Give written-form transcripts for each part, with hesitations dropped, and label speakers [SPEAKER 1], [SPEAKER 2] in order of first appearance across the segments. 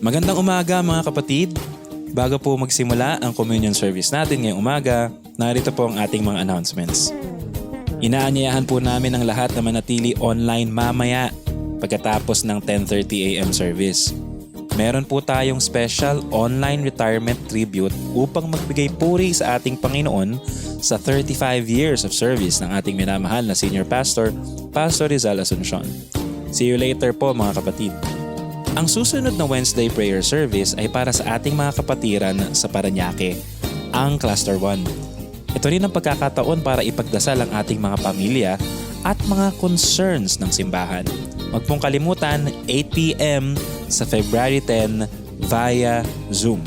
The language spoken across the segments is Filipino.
[SPEAKER 1] Magandang umaga mga kapatid. Bago po magsimula ang communion service natin ngayong umaga, narito po ang ating mga announcements. Inaanyayahan po namin ang lahat na manatili online mamaya pagkatapos ng 10:30 a.m. service. Meron po tayong special online retirement tribute upang magbigay puri sa ating Panginoon sa 35 years of service ng ating minamahal na Senior Pastor, Pastor Rizal Asuncion. See you later po mga kapatid. Ang susunod na Wednesday prayer service ay para sa ating mga kapatiran sa Parañaque, ang Cluster 1. Ito rin ang pagkakataon para ipagdasal ang ating mga pamilya at mga concerns ng simbahan. Huwag pong kalimutan, 8 p.m. sa February 10 via Zoom.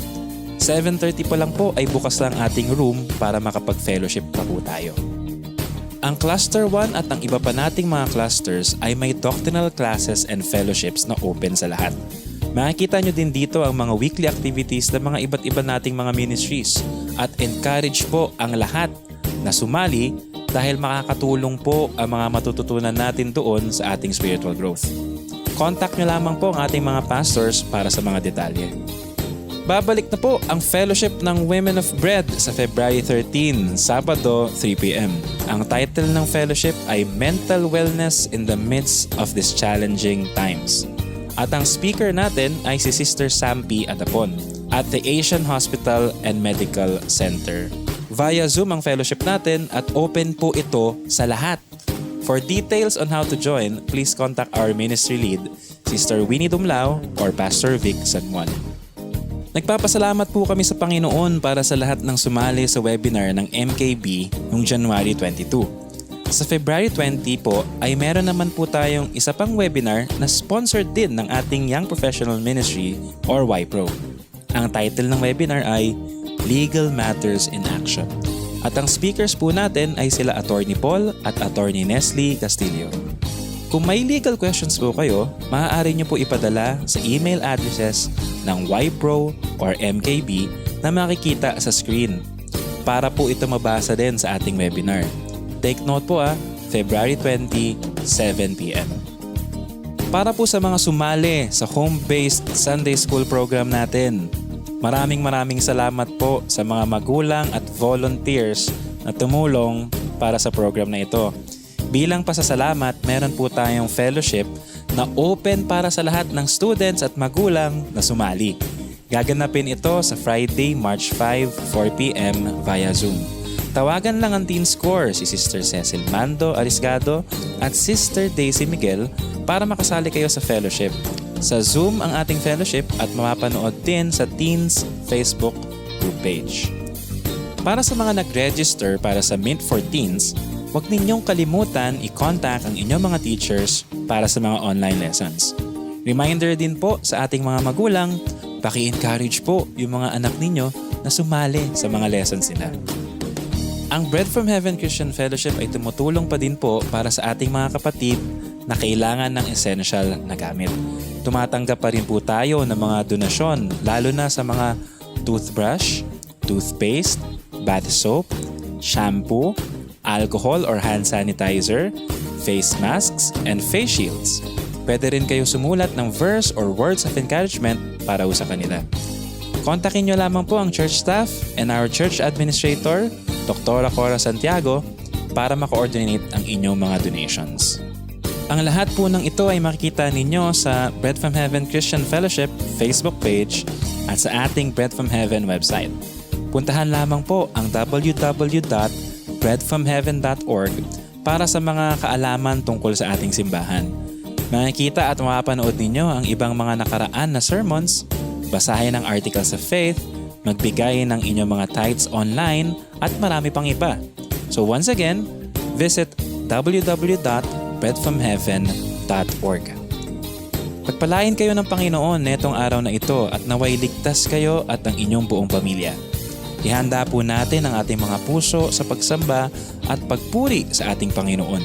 [SPEAKER 1] 7:30 pa lang po ay bukas lang ating room para makapag-fellowship pa po tayo. Ang Cluster 1 at ang iba pa nating mga clusters ay may doctrinal classes and fellowships na open sa lahat. Makikita nyo din dito ang mga weekly activities ng mga iba't iba nating mga ministries at encourage po ang lahat na sumali dahil makakatulong po ang mga matututunan natin doon sa ating spiritual growth. Contact nyo lamang po ang ating mga pastors para sa mga detalye. Babalik na po ang fellowship ng Women of Bread sa February 13, Sabado, 3 p.m. Ang title ng fellowship ay Mental Wellness in the Midst of These Challenging Times. At ang speaker natin ay si Sister Sampi Adapon at the Asian Hospital and Medical Center. Via Zoom ang fellowship natin at open po ito sa lahat. For details on how to join, please contact our ministry lead, Sister Winnie Dumlao or Pastor Vic Sanjuan. Nagpapasalamat po kami sa Panginoon para sa lahat ng sumali sa webinar ng MKB noong January 22. Sa February 20 po ay meron naman po tayong isa pang webinar na sponsored din ng ating Young Professional Ministry or YPro. Ang title ng webinar ay Legal Matters in Action. At ang speakers po natin ay sila Attorney Paul at Attorney Neslie Castillo. Kung may legal questions po kayo, maaari nyo po ipadala sa email addresses ng YPro or MKB na makikita sa screen para po ito mabasa din sa ating webinar. Take note po February 20, 7 p.m. Para po sa mga sumali sa home-based Sunday School program natin, maraming salamat po sa mga magulang at volunteers na tumulong para sa program na ito. Bilang pasasalamat, meron po tayong fellowship na open para sa lahat ng students at magulang na sumali. Gaganapin ito sa Friday, March 5, 4 p.m. via Zoom. Tawagan lang ang teen score si Sister Cecil Mando Arisgado at Sister Daisy Miguel para makasali kayo sa fellowship. Sa Zoom ang ating fellowship at mapapanood din sa Teens Facebook group page. Para sa mga nag-register para sa Mint for Teens, huwag ninyong kalimutan i-contact ang inyong mga teachers para sa mga online lessons. Reminder din po sa ating mga magulang, paki-encourage po yung mga anak ninyo na sumali sa mga lessons nila. Ang Bread from Heaven Christian Fellowship ay tumutulong pa din po para sa ating mga kapatid na kailangan ng essential na gamit. Tumatanggap pa rin po tayo ng mga donasyon lalo na sa mga toothbrush, toothpaste, bath soap, shampoo, alcohol or hand sanitizer, face masks, and face shields. Pwede rin kayo sumulat ng verse or words of encouragement para sa kanila. Kontakin nyo lamang po ang church staff and our church administrator, Dr. Cora Santiago, para ma-coordinate ang inyong mga donations. Ang lahat po ng ito ay makikita ninyo sa Bread from Heaven Christian Fellowship Facebook page at sa ating Bread from Heaven website. Puntahan lamang po ang www.breadfromheaven.org para sa mga kaalaman tungkol sa ating simbahan. Makikita at mapapanood ninyo ang ibang mga nakaraan na sermons, basahin ang articles of faith, magbigay ng inyong mga tithes online at marami pang iba. So once again, visit www.breadfromheaven.org. Pagpalain kayo ng Panginoon netong araw na ito at naway ligtas kayo at ang inyong buong pamilya. Ihanda po natin ang ating mga puso sa pagsamba at pagpuri sa ating Panginoon.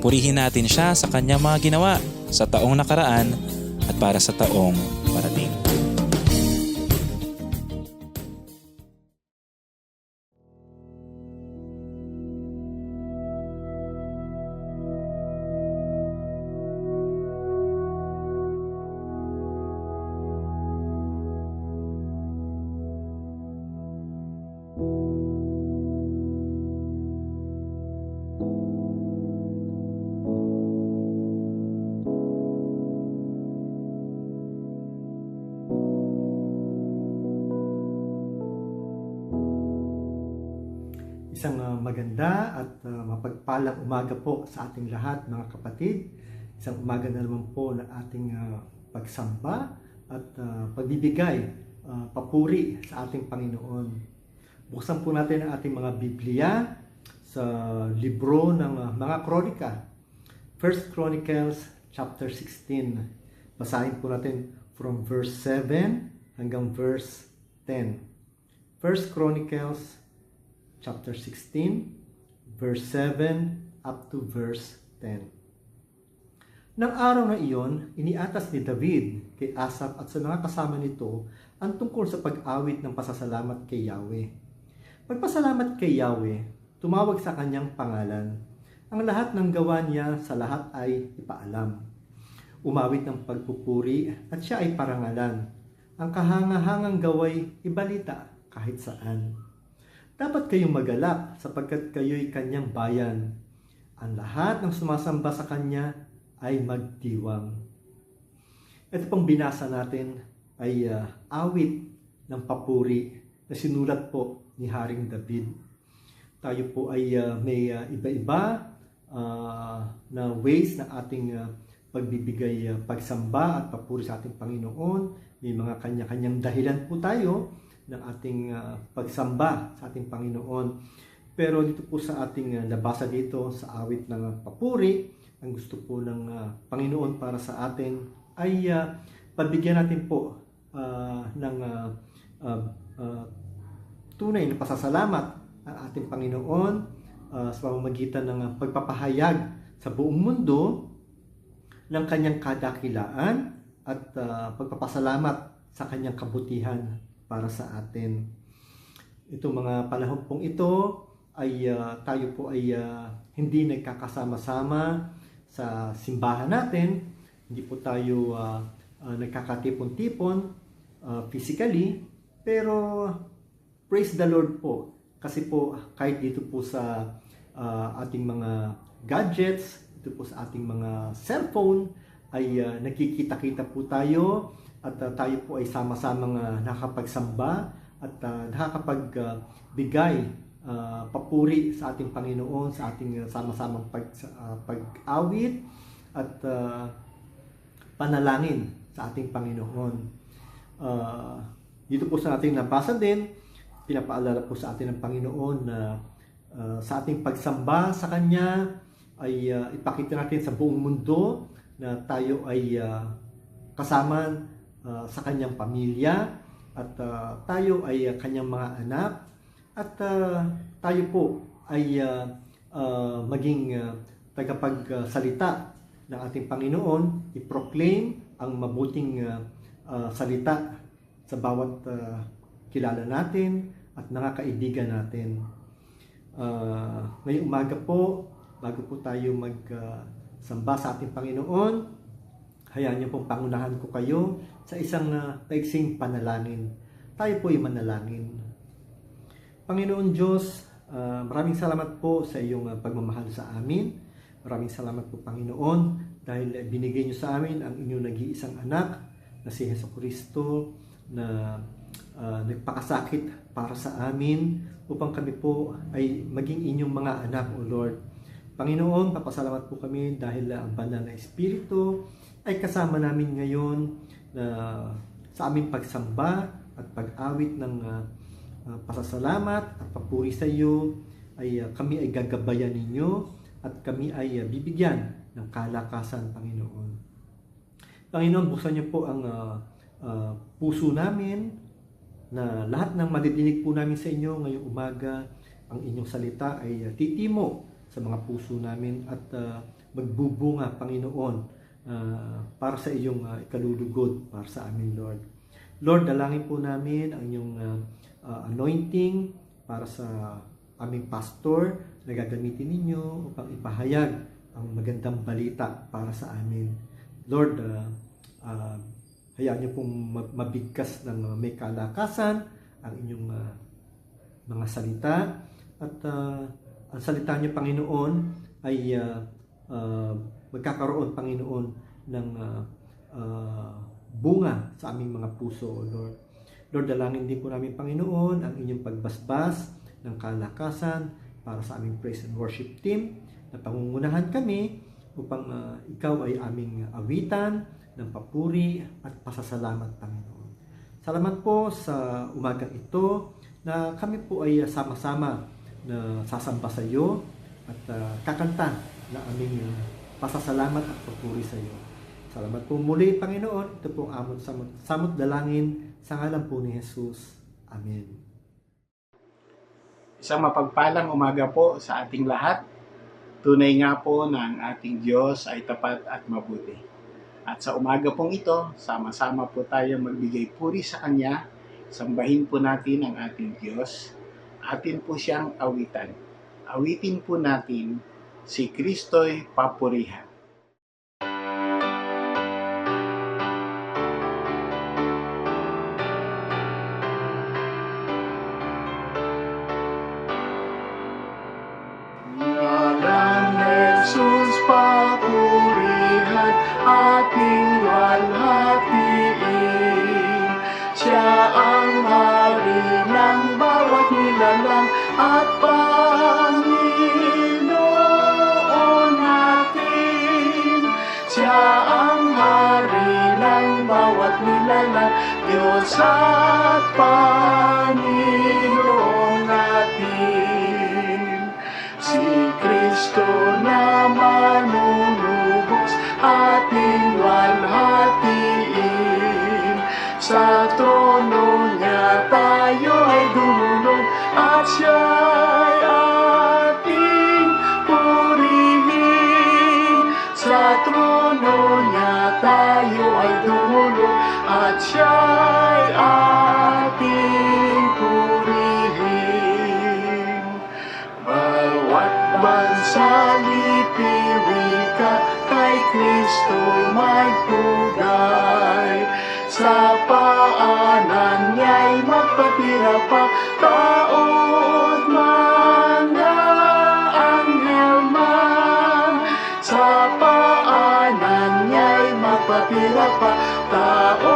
[SPEAKER 1] Purihin natin siya sa kanyang mga ginawa sa taong nakaraan at para sa taong parating.
[SPEAKER 2] Isang maganda at mapagpalang umaga po sa ating lahat, mga kapatid. Isang umaga na naman po ng ating pagsamba at pagbibigay papuri sa ating Panginoon. Buksan po natin ang ating mga Biblia sa libro ng mga kronika. 1 Chronicles chapter 16. Basahin po natin from verse 7 hanggang verse 10. 1 Chronicles chapter 16, verse 7 up to verse 10. Nang araw na iyon, iniatas ni David kay Asaph at sa mga kasama nito ang tungkol sa pag-awit ng pasasalamat kay Yahweh. Pagpasalamat kay Yahweh, tumawag sa kanyang pangalan. Ang lahat ng gawa niya sa lahat ay ipaalam. Umawit ng pagpupuri at siya ay parangalan. Ang kahangahangang gaway ibalita kahit saan. Dapat kayong magalak sapagkat kayo'y kanyang bayan. Ang lahat ng sumasamba sa kanya ay magdiwang. Ito pang binasa natin ay awit ng papuri na sinulat po ni Haring David. Tayo po ay may iba-iba na ways na ating pagbibigay pagsamba at papuri sa ating Panginoon. May mga kanya-kanyang dahilan po tayo ng ating pagsamba sa ating Panginoon. Pero dito po sa ating nabasa dito sa awit ng papuri, ang gusto po ng Panginoon para sa atin ay pabigyan natin po ng tunay na pasasalamat ang ating Panginoon sa pamamagitan ng pagpapahayag sa buong mundo ng kanyang kadakilaan at pagpapasalamat sa kanyang kabutihan para sa atin. Itong mga panahon pong ito ay tayo po ay hindi nagkakasama-sama sa simbahan natin. Hindi po tayo nagkakatipon-tipon physically, pero praise the Lord po. Kasi po kahit dito po sa ating mga gadgets, dito po sa ating mga cellphone, ay nakikita-kita po tayo at tayo po ay sama-samang nakapagsamba at nakakapagbigay papuri sa ating Panginoon, sa ating sama-samang pag-awit at panalangin sa ating Panginoon. Dito po sa ating nabasa din, pinapaalala po sa atin ng Panginoon na sa ating pagsamba sa Kanya ay ipakita natin sa buong mundo na tayo ay kasama sa Kanyang pamilya at tayo ay Kanyang mga anak. At tayo po ay maging tagapagsalita ng ating Panginoon, i-proclaim ang mabuting salita sa bawat kilala natin at nakakaibigan natin. Ngayong umaga po, bago po tayo magsamba sa ating Panginoon, hayaan niyo pong pangunahan ko kayo sa isang maiksing panalangin. Tayo po ay manalangin. Panginoon Diyos, maraming salamat po sa iyong pagmamahal sa amin. Maraming salamat po, Panginoon, dahil binigay niyo sa amin ang inyong nag-iisang anak na si Jesucristo na nagpakasakit para sa amin upang kami po ay maging inyong mga anak, O Lord. Panginoon, papasalamat po kami dahil ang banal na Espiritu ay kasama namin ngayon na sa aming pagsamba at pag-awit ng pasasalamat at papuri sa iyo ay kami ay gagabayan ninyo at kami ay bibigyan ng kalakasan, Panginoon. Panginoon, buksan niyo po ang puso namin na lahat ng madidinig po namin sa inyo ngayong umaga, ang inyong salita ay titimo sa mga puso namin at magbubunga, Panginoon, para sa iyong ikalulugod para sa amin, Lord. Lord, dalangin po namin ang inyong anointing para sa aming pastor na gagamitin ninyo upang ipahayag ang magandang balita para sa amin. Lord, hayaan niyo pong mabigkas ng may kalakasan ang inyong mga salita at ang salita niyo, Panginoon, ay magkakaroon, Panginoon, ng bunga sa aming mga puso, Lord. Lord, dalangin din po namin, Panginoon, ang inyong pagbasbas ng kalakasan para sa aming praise and worship team na pangungunahan kami upang ikaw ay aming awitan ng papuri at pasasalamat, Panginoon. Salamat po sa umagang ito na kami po ay sama-sama na sasamba sa iyo at kakanta na aming pasasalamat at papuri sa iyo. Salamat po muli, Panginoon. Ito po ang samot dalangin sa ngalan po ni Jesus. Amen.
[SPEAKER 3] Isang mapagpalang umaga po sa ating lahat. Tunay nga po na ang ating Diyos ay tapat at mabuti. At sa umaga pong ito, sama-sama po tayo magbigay puri sa Kanya. Sambahin po natin ang ating Diyos. Atin po siyang awitan. Awitin po natin, si Kristo'y papurihan. Jesus, papurihan ating walhatiin. Siya ang hari ng bawat nilalang at Panginoon natin. Siya ang hari ng bawat nilalang, Diyos at Panginoon natin. Si Kristo na manunubos ating walhatiin. Sa trono niya tayo ay dumulog at siya'y ating purihin. Sa trono niya tayo ay dumulog at siya'y ating purihin. Bawat bansa lipiwika kay Kristo'y may pugay. Sa paanan niya'y magpatira pa taot mga anghel man. Sa paanan niya'y magpatira pa tao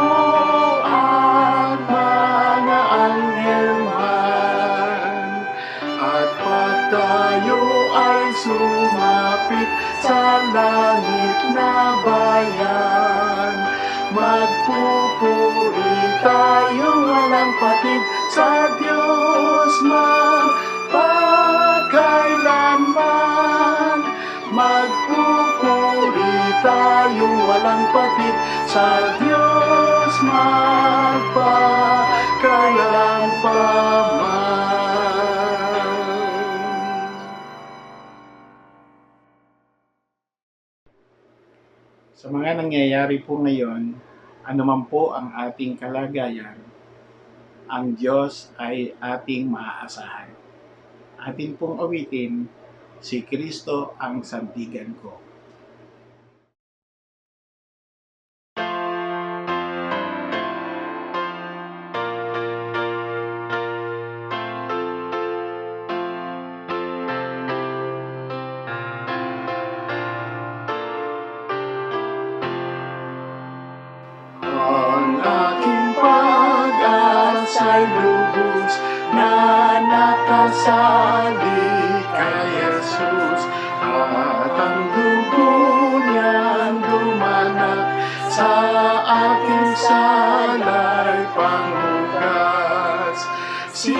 [SPEAKER 3] at mga anghel man. At pag tayo ay sumapit sa langit na bayan, magpupuri tayo walang patid sa Diyos magpakailanman. Magpupuri tayo walang patid sa Diyos magpakailanman. Sa mga nangyayari po ngayon, anuman po ang ating kalagayan, ang Diyos ay ating maaasahan. Atin pong awitin, si Kristo ang sandigan ko. Ang aking pag-asa'y lubos na nakasali kay Jesus, at ang dugo niyang dumanak sa aking salay panghugas. Si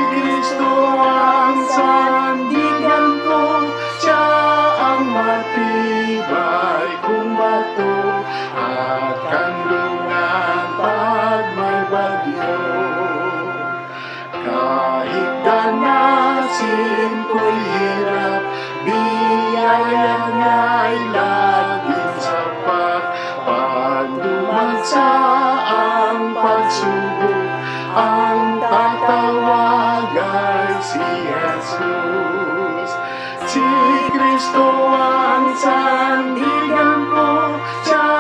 [SPEAKER 3] Kristo ang sandigan ko, siya ang matibay kong bato at kanlungan pag may bagyo. Kahit danasin ko'y hirap, biyaya niya'y laging sapat. Pag dumagsa ang pagsubok, ang tatawag ay si Jesus. Si Kristo ang sandigan ko, siya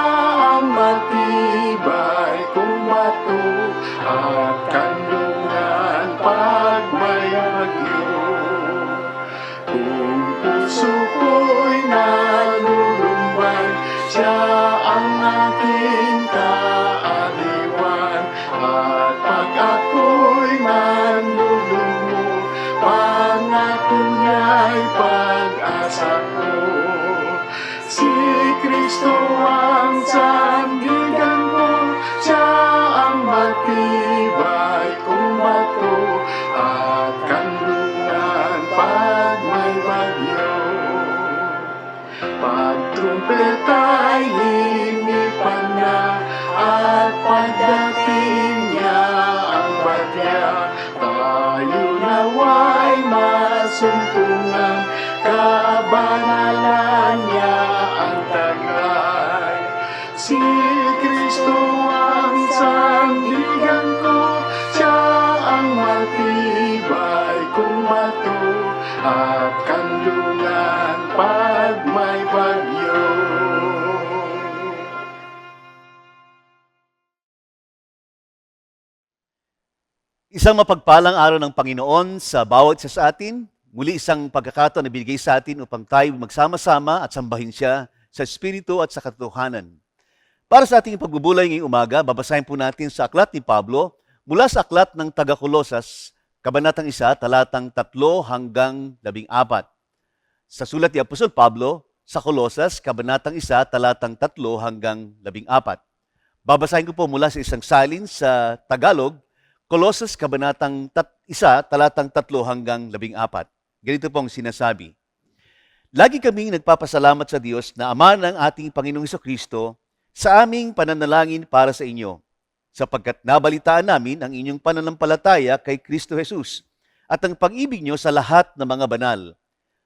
[SPEAKER 3] ang matibay kong bato at kanlungan pag may bagyo. Kung puso ko'y nalulumbay, siya ang aking kaaliwan. At pag ako'y manlulumo, pangako niya Kristo ang sandigan ko, siya ang matibay kong bato at kanlungan pag may bagyo.
[SPEAKER 4] Isang mapagpalang araw ng Panginoon sa bawat isa sa atin. Muli isang pagkakataon na binigay sa atin upang tayo magsama-sama at sambahin siya sa Espiritu at sa katotohanan. Para sa ating pagbubulay ngayong umaga, babasahin po natin sa aklat ni Pablo mula sa aklat ng taga-Kolosas, Kabanatang 1, talatang 3 hanggang 14. Sa sulat ni Apostol Pablo sa Kolosas, Kabanatang 1, talatang 3 hanggang 14. Babasahin ko po mula sa isang salin sa Tagalog, Kolosas, Kabanatang 1, talatang 3 hanggang 14. Ganito pong sinasabi, lagi kaming nagpapasalamat sa Diyos na Ama ng ating Panginoong Hesukristo sa aming pananalangin para sa inyo, sapagkat nabalitaan namin ang inyong pananampalataya kay Kristo Jesus at ang pag-ibig nyo sa lahat ng mga banal,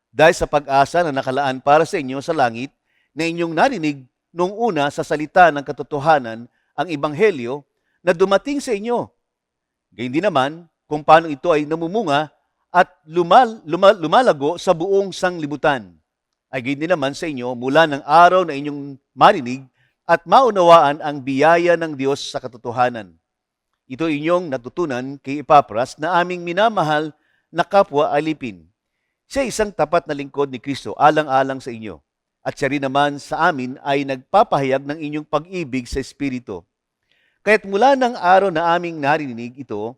[SPEAKER 4] dahil sa pag-asa na nakalaan para sa inyo sa langit na inyong narinig noong una sa salita ng katotohanan ang Ebanghelyo na dumating sa inyo. Gayun din naman kung paano ito ay namumunga at lumalago sa buong sanglibutan. Ay gayon din naman sa inyo mula ng araw na inyong marinig at maunawaan ang biyaya ng Diyos sa katotohanan. Ito inyong natutunan kay Epapras na aming minamahal na kapwa alipin. Siya isang tapat na lingkod ni Kristo alang-alang sa inyo. At siya rin naman sa amin ay nagpapahayag ng inyong pag-ibig sa Espiritu. Kaya't mula ng araw na aming narinig ito,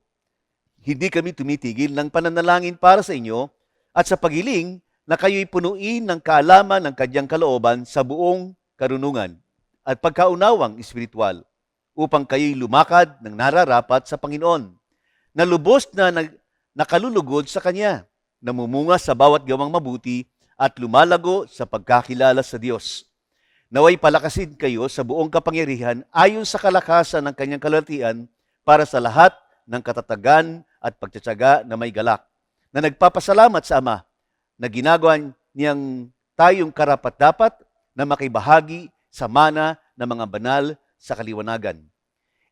[SPEAKER 4] hindi kami tumitigil ng pananalangin para sa inyo at sa pagiling na kayo'y punuin ng kaalaman ng kanyang kalooban sa buong karunungan at pagkaunawang espiritual upang kayo'y lumakad ng nararapat sa Panginoon, na lubos na nakalulugod sa Kanya, namumunga sa bawat gawang mabuti at lumalago sa pagkakilala sa Diyos. Naway palakasin kayo sa buong kapangyarihan ayon sa kalakasan ng kanyang kalwalhatian para sa lahat ng katatagan at pagtsatsaga na may galak, na nagpapasalamat sa Ama na ginagawa niyang tayong karapat-dapat na makibahagi sa mana ng mga banal sa kaliwanagan.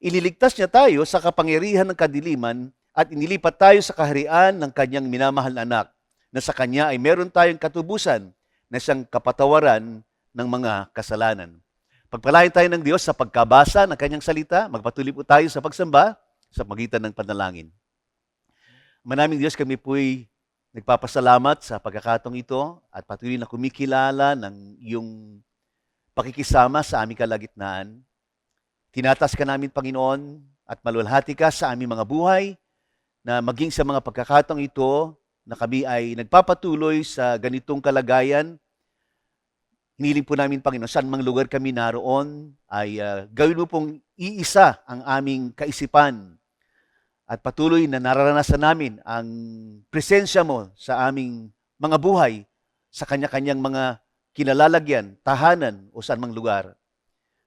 [SPEAKER 4] Ililigtas niya tayo sa kapangyarihan ng kadiliman at inilipat tayo sa kaharian ng kanyang minamahal na anak, na sa kanya ay meron tayong katubusan na siyang kapatawaran ng mga kasalanan. Pagpalain tayo ng Diyos sa pagkabasa ng kanyang salita. Magpatuloy po tayo sa pagsamba sa pagitan ng panalangin. Manaming Diyos, kami po'y nagpapasalamat sa pagkakataong ito at patuloy na kumikilala ng iyong pakikisama sa aming kalagitnaan. Tinatas ka namin, Panginoon, at maluwalhati ka sa aming mga buhay na maging sa mga pagkakataong ito na kami ay nagpapatuloy sa ganitong kalagayan. Hiniling po namin, Panginoon, saan mang lugar kami naroon, ay gawin mo pong iisa ang aming kaisipan at patuloy na nararanasan namin ang presensya mo sa aming mga buhay sa kanya-kanyang mga kinalalagyan, tahanan o saan mang lugar.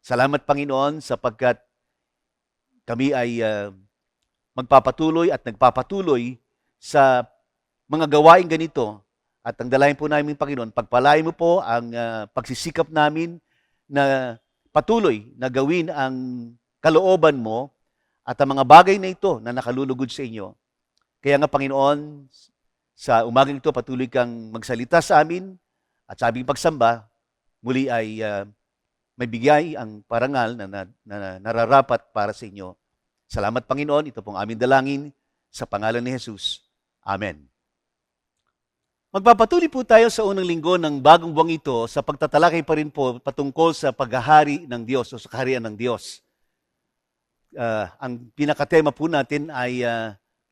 [SPEAKER 4] Salamat, Panginoon, sapagkat kami ay magpapatuloy at nagpapatuloy sa mga gawain ganito. At ang dalayan po namin, Panginoon, pagpalain mo po ang pagsisikap namin na patuloy na gawin ang kalooban mo at ang mga bagay na ito na nakalulugod sa inyo. Kaya nga, Panginoon, sa umagang ito, patuloy kang magsalita sa amin at sa aming pagsamba, muli ay may bigay ang parangal na nararapat para sa inyo. Salamat, Panginoon. Ito pong aming dalangin sa pangalan ni Jesus. Amen. Magpapatuloy po tayo sa unang linggo ng bagong buwang ito sa pagtatalakay pa rin po patungkol sa paghahari ng Diyos o sa kaharian ng Diyos. Ang pinakatema po natin ay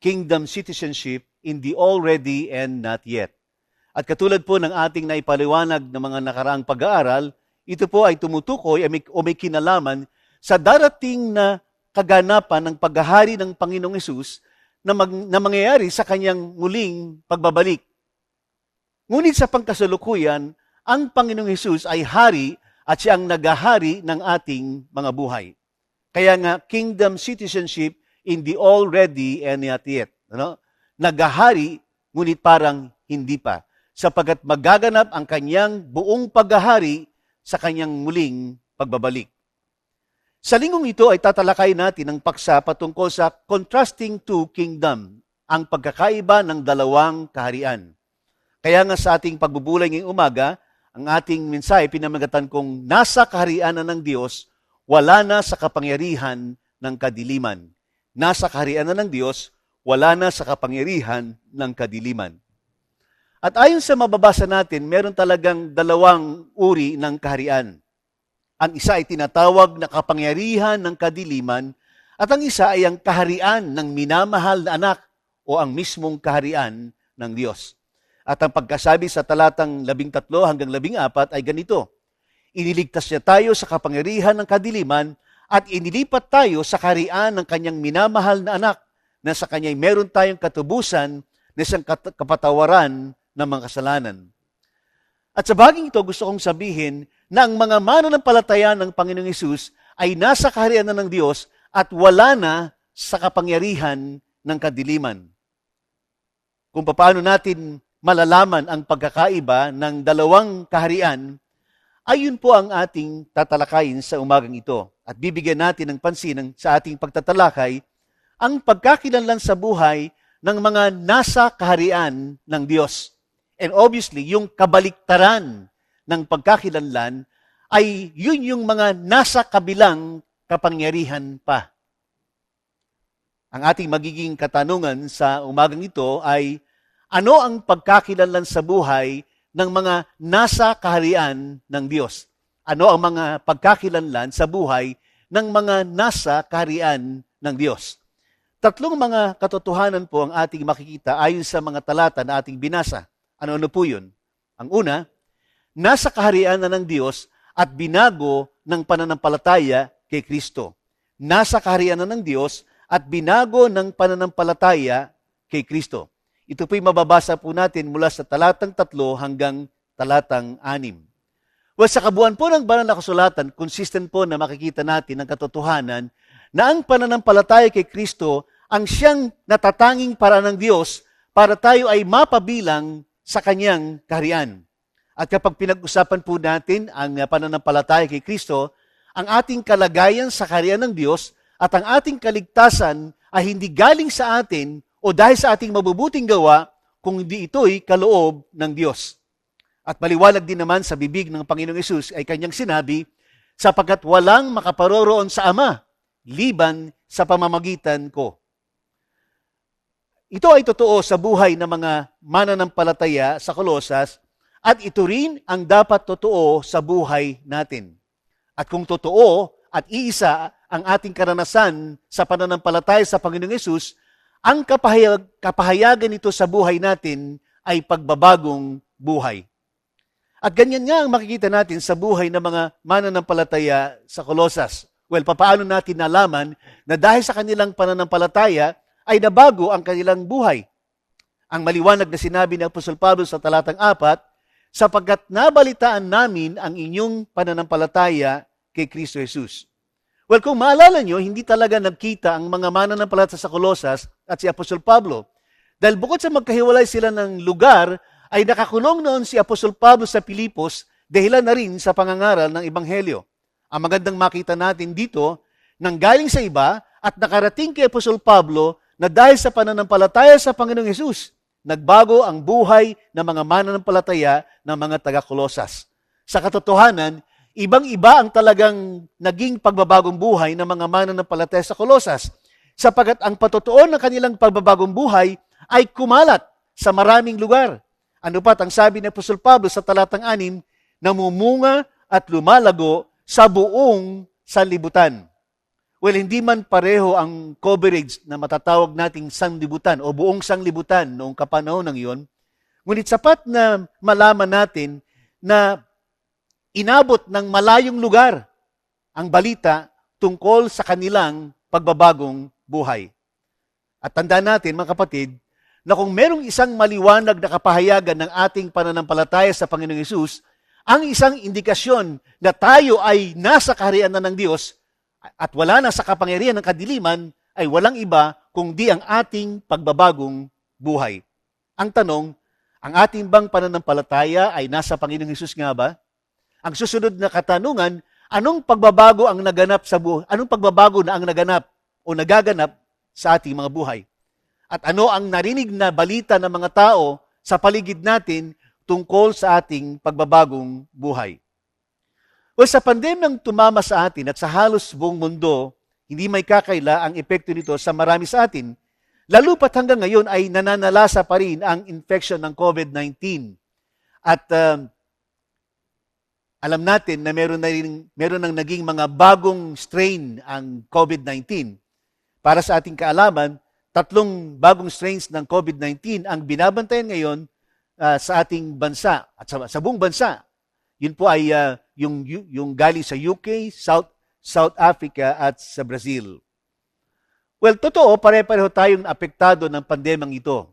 [SPEAKER 4] Kingdom Citizenship in the Already and Not Yet. At katulad po ng ating naipaliwanag ng mga nakaraang pag-aaral, ito po ay tumutukoy o may kinalaman sa darating na kaganapan ng paghahari ng Panginoong Hesus na mangyayari sa kanyang muling pagbabalik. Ngunit sa pangkasalukuyan, ang Panginoong Hesus ay hari at siya ang naghahari ng ating mga buhay. Kaya nga, kingdom citizenship in the already and not yet. Naghahari, ngunit parang hindi pa. Sapagkat magaganap ang kanyang buong paghahari sa kanyang muling pagbabalik. Sa linggong ito ay tatalakay natin ang paksa patungkol sa contrasting two kingdom, ang pagkakaiba ng dalawang kaharian. Kaya nga sa ating pagbubulay ngayong umaga, ang ating mensahe pinamagatan kong nasa kaharian na ng Diyos, wala na sa kapangyarihan ng kadiliman. Nasa kaharian na ng Diyos, wala na sa kapangyarihan ng kadiliman. At ayon sa mababasa natin, meron talagang dalawang uri ng kaharian. Ang isa ay tinatawag na kapangyarihan ng kadiliman at ang isa ay ang kaharian ng minamahal na anak o ang mismong kaharian ng Diyos. At ang pagkasabi sa talatang 13 hanggang 14 ay ganito, iniligtas niya tayo sa kapangyarihan ng kadiliman at inilipat tayo sa kaharian ng kanyang minamahal na anak na sa kanya'y meron tayong katubusan na isang kapatawaran ng mga kasalanan. At sa baging ito, gusto kong sabihin na ang mga mananampalataya ng Panginoong Hesus ay nasa kaharian na ng Diyos at wala na sa kapangyarihan ng kadiliman. Kung paano natin malalaman ang pagkakaiba ng dalawang kaharian, ay yun po ang ating tatalakayin sa umagang ito. At bibigyan natin ng pansin sa ating pagtatalakay ang pagkakilanlan sa buhay ng mga nasa kaharian ng Diyos. And obviously, yung kabaliktaran ng pagkakilanlan ay yun yung mga nasa kabilang kapangyarihan pa. Ang ating magiging katanungan sa umagang ito ay, ano ang pagkakilanlan sa buhay ng mga nasa kaharian ng Diyos? Ano ang mga pagkakilanlan sa buhay ng mga nasa kaharian ng Diyos? Tatlong mga katotohanan po ang ating makikita ayon sa mga talata na ating binasa. Ano po yun? Ang una, nasa kaharian na ng Diyos at binago ng pananampalataya kay Kristo. Nasa kaharian na ng Diyos at binago ng pananampalataya kay Kristo. Ito po'y mababasa po natin mula sa talatang 3 hanggang talatang 6. Well, sa kabuuan po ng banal na kasulatan, consistent po na makikita natin ang katotohanan na ang pananampalataya kay Kristo ang siyang natatanging paraan ng Diyos para tayo ay mapabilang sa kanyang kaharian. At kapag pinag-usapan po natin ang pananampalataya kay Kristo, ang ating kalagayan sa kaharian ng Diyos at ang ating kaligtasan ay hindi galing sa atin o dahil sa ating mabubuting gawa, kung hindi ito'y kaloob ng Diyos. At maliwanag din naman sa bibig ng Panginoong Hesus ay kanyang sinabi, sapagkat walang makaparoroon sa Ama, liban sa pamamagitan ko. Ito ay totoo sa buhay ng mga mananampalataya sa Kolosas at ito rin ang dapat totoo sa buhay natin. At kung totoo at iisa ang ating karanasan sa pananampalataya sa Panginoong Hesus, ang kapahayagan nito sa buhay natin ay pagbabagong buhay. At ganyan nga ang makikita natin sa buhay ng mga mananampalataya sa Kolosas. Well, paano natin nalaman na dahil sa kanilang pananampalataya ay nabago ang kanilang buhay? Ang maliwanag na sinabi ni Apostol Pablo sa talatang 4, sapagkat nabalitaan namin ang inyong pananampalataya kay Kristo Jesus. Well, kung maalala nyo, hindi talaga nagkita ang mga mananampalataya sa Kolosas at si Apostol Pablo. Dahil bukod sa magkahiwalay sila ng lugar, ay nakakulong noon si Apostol Pablo sa Pilipos, dahilan na rin sa pangangaral ng Ebanghelyo. Ang magandang makita natin dito, nanggaling sa iba at nakarating kay Apostol Pablo na dahil sa pananampalataya sa Panginoong Hesus, nagbago ang buhay ng mga mananampalataya ng mga taga-Kolosas. Sa katotohanan, ibang-iba ang talagang naging pagbabagong buhay ng mga mananampalataya sa Kolosas, sapagkat ang patotoo ng kanilang pagbabagong buhay ay kumalat sa maraming lugar. Ano pat ang sabi ni Apostol Pablo sa talatang 6, namumunga at lumalago sa buong sanlibutan. Well, hindi man pareho ang coverage na matatawag nating sanlibutan o buong sanlibutan noong kapanahon ng iyon, ngunit sapat na malaman natin na inabot ng malayong lugar ang balita tungkol sa kanilang pagbabagong buhay. At tandaan natin, mga kapatid, na kung merong isang maliwanag na kapahayagan ng ating pananampalataya sa Panginoong Hesus, ang isang indikasyon na tayo ay nasa kaharian na ng Diyos at wala na sa kapangyarihan ng kadiliman ay walang iba kundi ang ating pagbabagong buhay. Ang tanong, ang ating bang pananampalataya ay nasa Panginoong Hesus nga ba? Ang susunod na katanungan, Anong pagbabago ang naganap sa buhay? Anong pagbabago na ang naganap o nagaganap sa ating mga buhay? At ano ang narinig na balita ng mga tao sa paligid natin tungkol sa ating pagbabagong buhay? Well, sa pandemyang tumama sa atin at sa halos buong mundo, hindi may kakaila ang epekto nito sa marami sa atin. Lalo pat hanggang ngayon ay nananalasa pa rin ang infection ng COVID-19. At alam natin na meron nang naging mga bagong strain ang COVID-19. Para sa ating kaalaman, 3 bagong strains ng COVID-19 ang binabantayan ngayon sa ating bansa at sa buong bansa. Yun po ay yung galing sa UK, South Africa at sa Brazil. Well, totoo, pare-pareho tayong apektado ng pandemyang ito.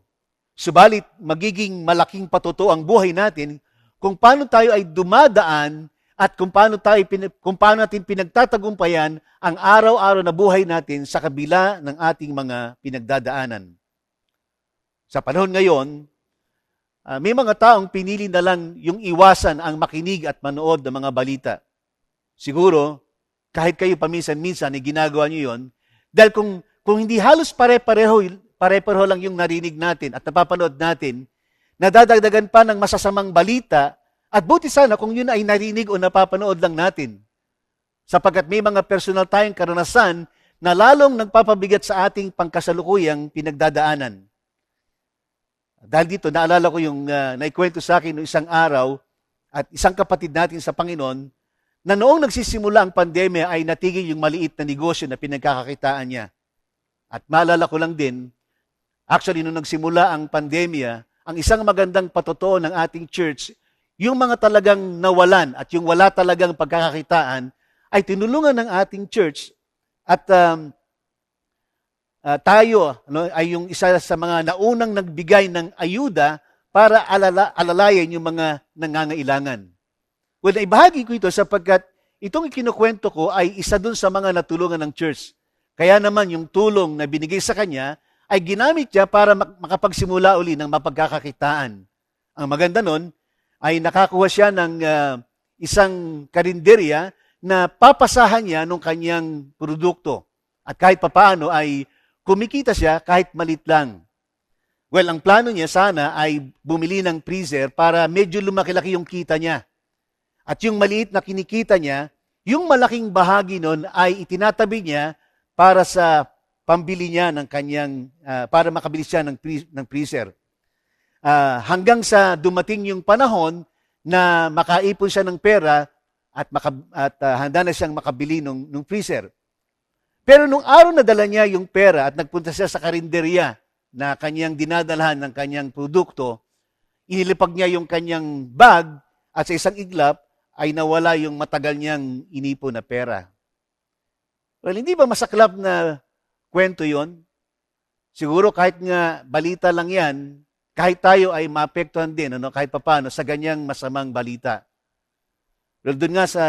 [SPEAKER 4] Subalit, magiging malaking patuto ang buhay natin kung paano tayo ay dumadaan at kung paano natin pinagtatagumpayan ang araw-araw na buhay natin sa kabila ng ating mga pinagdadaanan. Sa panahon ngayon, may mga taong pinili na lang yung iwasan ang makinig at manood ng mga balita. Siguro, kahit kayo paminsan-minsan ay ginagawa nyo yun, dahil kung hindi halos pare-pareho lang yung narinig natin at napapanood natin, nadadagdagan pa ng masasamang balita at buti sana kung yun ay narinig o napapanood lang natin. Sapagkat may mga personal tayong karanasan na lalong nagpapabigat sa ating pangkasalukuyang pinagdadaanan. Dahil dito, naalala ko yung naikwento sa akin noong isang araw at isang kapatid natin sa Panginoon na noong nagsisimula ang pandemya ay natigil yung maliit na negosyo na pinagkakakitaan niya. At maalala ko lang din, actually noong nagsimula ang pandemya, ang isang magandang patutuo ng ating church, yung mga talagang nawalan at yung wala talagang pagkakakitaan, ay tinulungan ng ating church at tayo ay yung isa sa mga naunang nagbigay ng ayuda para alalayan yung mga nangangailangan. Well, ibahagi ko ito sapagkat itong ikinukwento ko ay isa dun sa mga natulungan ng church. Kaya naman yung tulong na binigay sa kanya ay ginamit niya para makapagsimula uli ng mapagkakakitaan. Ang maganda nun ay nakakuha siya ng isang karinderya na papasahan niya ng kanyang produkto. At kahit papaano ay kumikita siya kahit malit lang. Well, ang plano niya sana ay bumili ng freezer para medyo lumaki-laki yung kita niya. At yung maliit na kinikita niya, yung malaking bahagi nun ay itinatabi niya para sa pambili niya ng kanyang, para makabili siya ng freezer. Hanggang sa dumating yung panahon na makaipon siya ng pera at handa na siyang makabili ng freezer. Pero nung araw na dala niya yung pera at nagpunta siya sa karinderya na kanyang dinadalhan ng kanyang produkto, inilipag niya yung kanyang bag at sa isang iglap ay nawala yung matagal niyang inipon na pera. Well, hindi ba masaklap na kwento yon? Siguro kahit nga balita lang yan, kahit tayo ay maapektuhan din, kahit papano, sa ganyang masamang balita. Well, doon nga sa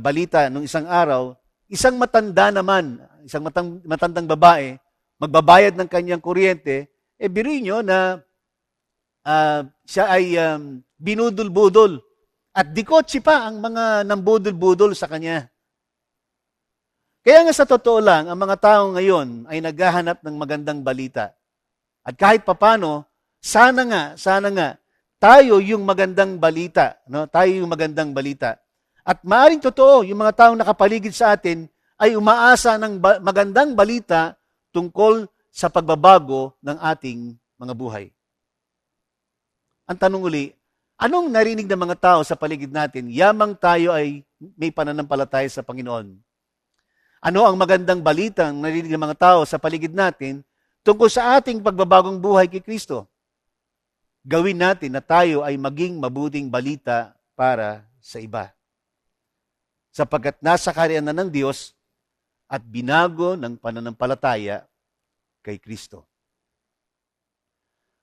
[SPEAKER 4] balita nung isang araw, isang matanda naman, isang matandang babae, magbabayad ng kanyang kuryente, biruin nyo na siya ay binudol-budol. At dikotsi pa ang mga nambudol-budol sa kanya. Kaya nga sa totoo lang, ang mga tao ngayon ay naghahanap ng magandang balita. At kahit papano, sana nga, tayo yung magandang balita. No? Tayo yung magandang balita. At maaaring totoo, yung mga taong nakapaligid sa atin ay umaasa ng magandang balita tungkol sa pagbabago ng ating mga buhay. Ang tanong uli, anong narinig ng mga tao sa paligid natin? Yamang tayo ay may pananampalataya sa Panginoon. Ano ang magandang balitang narinig ng mga tao sa paligid natin tungkol sa ating pagbabagong buhay kay Kristo? Gawin natin na tayo ay maging mabuting balita para sa iba. Sapagkat nasa kaharian na ng Diyos at binago ng pananampalataya kay Kristo.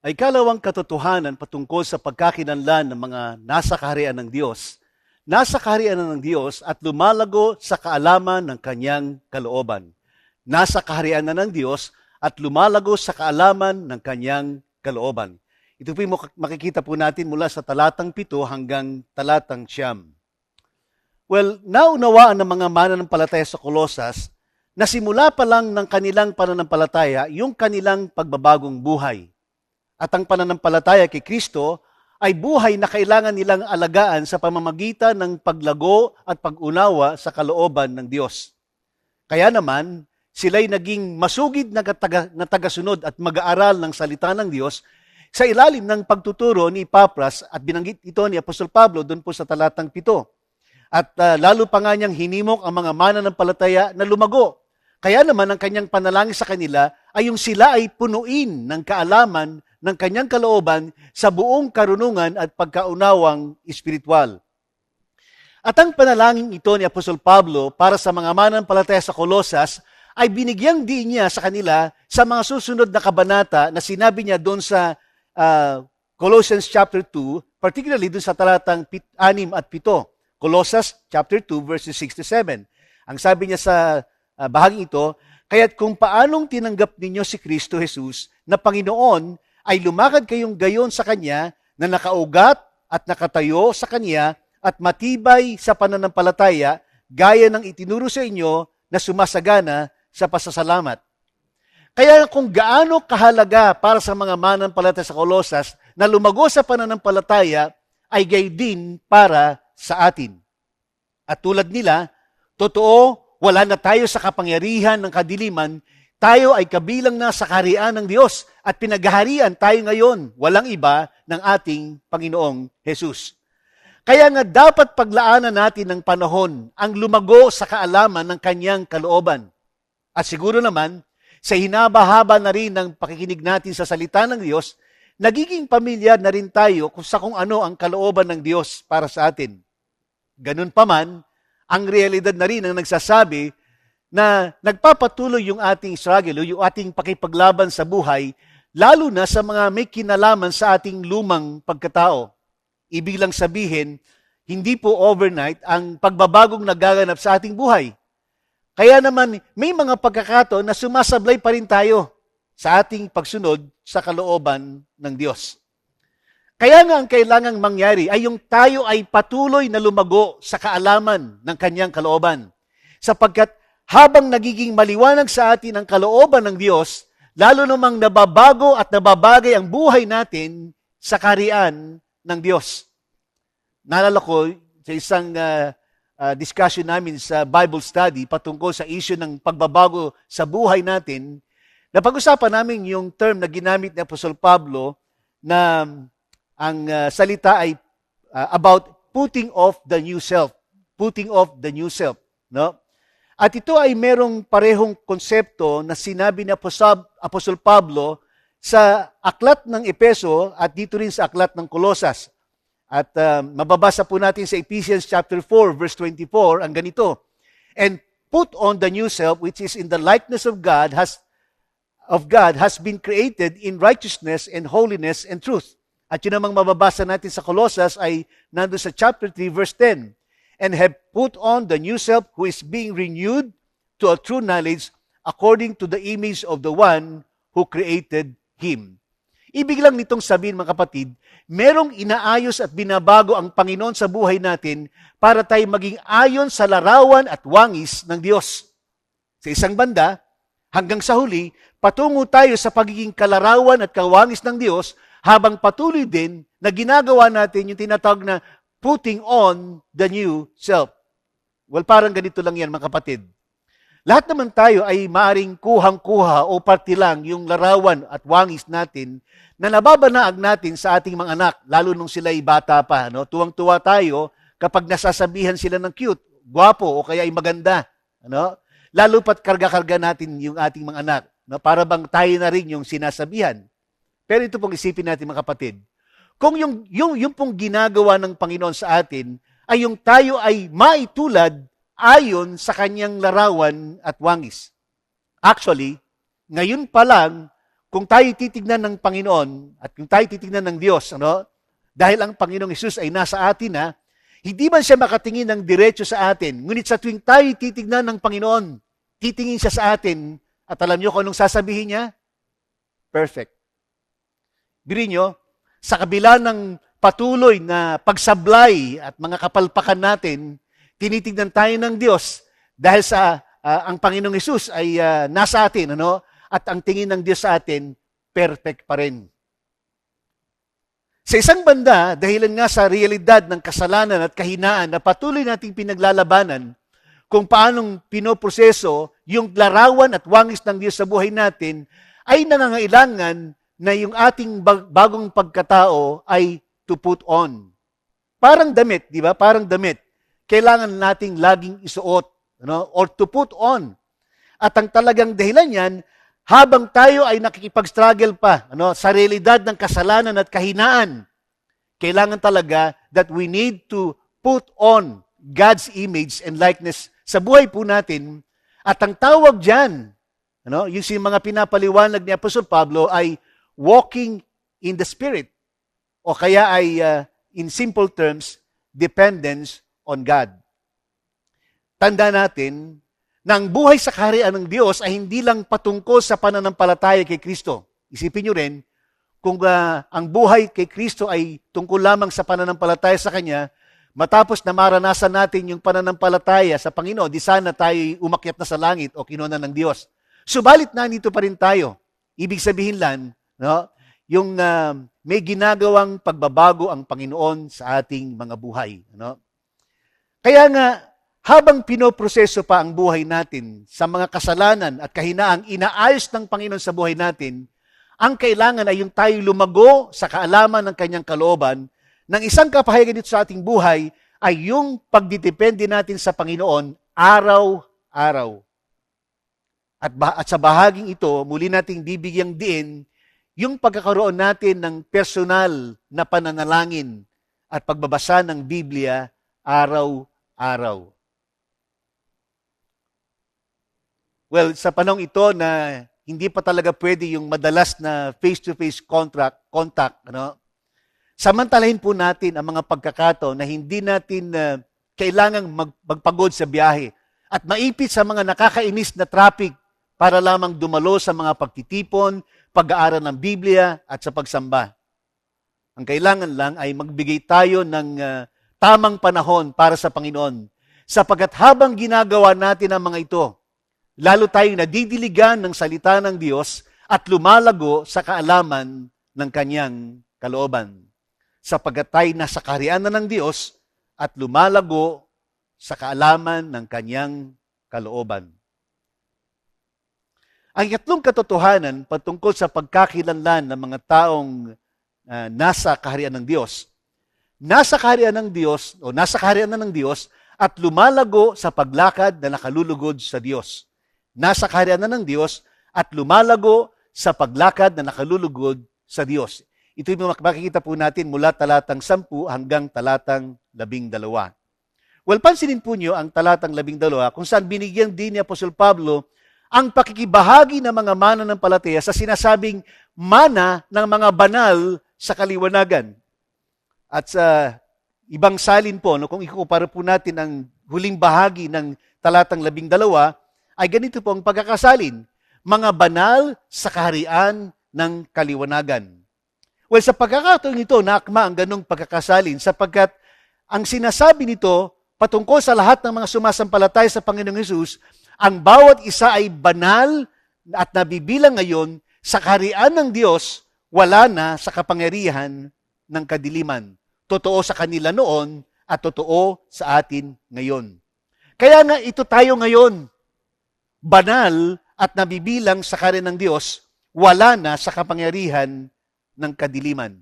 [SPEAKER 4] Ay kalawang katotohanan patungkol sa pagkakinanlan ng mga nasa kaharian ng Diyos, nasa kaharian ng Diyos at lumalago sa kaalaman ng kanyang kalooban. Nasa kaharian na ng Diyos at lumalago sa kaalaman ng kanyang kalooban. Ito po yung makikita po natin mula sa talatang 7 hanggang talatang 9. Well, naunawaan ng mga mananampalataya sa Colosas na simula pa lang ng kanilang pananampalataya yung kanilang pagbabagong buhay. At ang pananampalataya kay Kristo ay buhay na kailangan nilang alagaan sa pamamagitan ng paglago at pag-unawa sa kalooban ng Diyos. Kaya naman, sila'y naging masugid na tagasunod at mag-aaral ng salita ng Diyos sa ilalim ng pagtuturo ni Epapras at binanggit ito ni Apostol Pablo doon po sa talatang 7. At lalo pa nga niyang hinimok ang mga mananampalataya na lumago. Kaya naman ang kanyang panalangin sa kanila ay yung sila ay punuin ng kaalaman ng kanyang kalooban sa buong karunungan at pagkaunawang espiritual. At ang panalangin ito ni Apostol Pablo para sa mga mananampalataya sa Colosas ay binigyang diin niya sa kanila sa mga susunod na kabanata na sinabi niya doon sa Colossians chapter 2, particularly doon sa talatang 6 at 7. Colossus chapter 2 verses 6 to 7. Ang sabi niya sa bahaging ito, kaya't kung paanong tinanggap ninyo si Kristo Jesus na Panginoon, ay lumakad kayong gayon sa Kanya na nakaugat at nakatayo sa Kanya at matibay sa pananampalataya gaya ng itinuro sa inyo na sumasagana sa pasasalamat. Kaya kung gaano kahalaga para sa mga mananampalataya sa Colosas na lumago sa pananampalataya ay gayon din para sa atin. At tulad nila, totoo, wala na tayo sa kapangyarihan ng kadiliman, tayo ay kabilang na sa kaharian ng Diyos at pinaghaharian tayo ngayon, walang iba ng ating Panginoong Jesus. Kaya nga dapat paglaanan natin ng panahon ang lumago sa kaalaman ng kanyang kalooban. At siguro naman, sa hinaba-haba na rin ng pakikinig natin sa salita ng Diyos, nagiging pamilyar na rin tayo kung ano ang kalooban ng Diyos para sa atin. Ganun pa man, ang realidad na rin ang nagsasabi na nagpapatuloy yung ating struggle, yung ating pakipaglaban sa buhay, lalo na sa mga may kinalaman sa ating lumang pagkatao. Ibig lang sabihin, hindi po overnight ang pagbabagong nagaganap sa ating buhay. Kaya naman, may mga pagkakataon na sumasablay pa rin tayo sa ating pagsunod sa kalooban ng Diyos. Kaya nga ang kailangang mangyari ay yung tayo ay patuloy na lumago sa kaalaman ng kanyang kalooban. Sapagkat habang nagiging maliwanag sa atin ang kalooban ng Diyos, lalo namang nababago at nababagay ang buhay natin sa kaharian ng Diyos. Naalala ko sa isang discussion namin sa Bible study patungkol sa issue ng pagbabago sa buhay natin, napag-usapan namin yung term na ginamit ni Apostol Pablo na ang salita ay about putting off the new self. Putting off the new self. No? At ito ay merong parehong konsepto na sinabi ni Apostol Pablo sa aklat ng Epeso at dito rin sa aklat ng Colosas. At mababasa po natin sa Ephesians chapter 4 verse 24 ang ganito. And put on the new self which is in the likeness of God has been created in righteousness and holiness and truth. At yun namang mababasa natin sa Colosas ay nandun sa chapter 3 verse 10. And have put on the new self who is being renewed to a true knowledge according to the image of the one who created him. Ibig lang nitong sabihin mga kapatid, merong inaayos at binabago ang Panginoon sa buhay natin para tayo maging ayon sa larawan at wangis ng Diyos. Sa isang banda, hanggang sa huli, patungo tayo sa pagiging kalarawan at kawangis ng Diyos habang patuloy din na ginagawa natin yung tinatawag na putting on the new self. Well, parang ganito lang yan mga kapatid. Lahat naman tayo ay maaring kuhang-kuha o parte lang yung larawan at wangis natin na nababanaag natin sa ating mga anak, lalo nung sila'y bata pa. No? Tuwang-tuwa tayo kapag nasasabihan sila ng cute, gwapo o kaya ay maganda. Ano? Lalo pat karga-karga natin yung ating mga anak. No? Para bang tayo na rin yung sinasabihan. Pero ito pong isipin natin mga kapatid. Kung yung pong ginagawa ng Panginoon sa atin ay yung tayo ay maitulad ayon sa kanyang larawan at wangis. Actually, ngayon pa lang, kung tayo titignan ng Panginoon at kung tayo titignan ng Diyos, dahil ang Panginoong Hesus ay nasa atin, hindi man siya makatingin ng diretso sa atin. Ngunit sa tuwing tayo titignan ng Panginoon, titingin siya sa atin at alam niyo kung anong sasabihin niya? Perfect. Birin niyo, sa kabila ng patuloy na pagsablay at mga kapalpakan natin, tinitignan tayo ng Diyos dahil sa ang Panginoong Hesus ay nasa atin, at ang tingin ng Diyos sa atin, perfect pa rin. Sa isang banda, dahilan nga sa realidad ng kasalanan at kahinaan na patuloy nating pinaglalabanan, kung paanong pinoproseso yung larawan at wangis ng Diyos sa buhay natin, ay nangangailangan na yung ating bagong pagkatao ay to put on. Parang damit, di ba? Parang damit. Kailangan nating laging isuot, or to put on. At ang talagang dahilan yan, habang tayo ay nakikipag-struggle pa sa realidad ng kasalanan at kahinaan, kailangan talaga that we need to put on God's image and likeness sa buhay po natin. At ang tawag dyan, yung mga pinapaliwanag ni Apostol Pablo ay walking in the Spirit. O kaya ay, in simple terms, dependence on God. Tanda natin na ang buhay sa kaharian ng Diyos ay hindi lang patungkol sa pananampalataya kay Kristo. Isipin nyo rin, kung ang buhay kay Kristo ay tungkol lamang sa pananampalataya sa Kanya, matapos na maranasan natin yung pananampalataya sa Panginoon, di sana tayo umakyat na sa langit o kinunan ng Diyos. Subalit na nito pa rin tayo. Ibig sabihin lang, yung may ginagawang pagbabago ang Panginoon sa ating mga buhay. Kaya nga, habang pinoproseso pa ang buhay natin sa mga kasalanan at kahinaang inaayos ng Panginoon sa buhay natin, ang kailangan ay yung tayo lumago sa kaalaman ng Kanyang kalooban. Ng isang kapahayagan dito sa ating buhay ay yung pagdidepende natin sa Panginoon araw-araw. At sa bahaging ito, muli nating bibigyang diin yung pagkakaroon natin ng personal na pananalangin at pagbabasa ng Biblia araw-araw. Well, sa panahon ito na hindi pa talaga pwede yung madalas na face-to-face contact, samantalahin po natin ang mga pagkakataon na hindi natin kailangang magpagod sa biyahe at maipit sa mga nakakainis na traffic para lamang dumalo sa mga pagtitipon, pag-aaral ng Biblia at sa pagsamba. Ang kailangan lang ay magbigay tayo ng tamang panahon para sa Panginoon. Sapagkat habang ginagawa natin ang mga ito, lalo tayong nadidiligan ng salita ng Diyos at lumalago sa kaalaman ng Kanyang kalooban. Sapagkat tayo nasa kaharian na ng Diyos at lumalago sa kaalaman ng Kanyang kalooban. Ang ikatlong katotohanan patungkol sa pagkakilanlan ng mga taong nasa kaharian ng Diyos. Nasa kaharian ng Diyos o nasa kaharian na ng Diyos at lumalago sa paglakad na nakalulugod sa Diyos. Nasa kaharian na ng Diyos at lumalago sa paglakad na nakalulugod sa Diyos. Ito yung makikita po natin mula talatang 10 hanggang talatang 12. Well, pansinin po nyo ang talatang 12 kung saan binigyan din ni Apostol Pablo ang pakikibahagi ng mga mananampalataya sa sinasabing mana ng mga banal sa kaliwanagan. At sa ibang salin po, kung ikukumpara po natin ang huling bahagi ng talatang 12, ay ganito po ang pagkakasalin, mga banal sa kaharian ng kaliwanagan. Well, sa pagkakataon ito, naakma ang ganong pagkakasalin sapagkat ang sinasabi nito patungkol sa lahat ng mga sumasampalataya sa Panginoong Hesus, ang bawat isa ay banal at nabibilang ngayon sa kaharian ng Diyos, wala na sa kapangyarihan ng kadiliman. Totoo sa kanila noon at totoo sa atin ngayon. Kaya nga ito tayo ngayon, banal at nabibilang sa kaharian ng Diyos, wala na sa kapangyarihan ng kadiliman.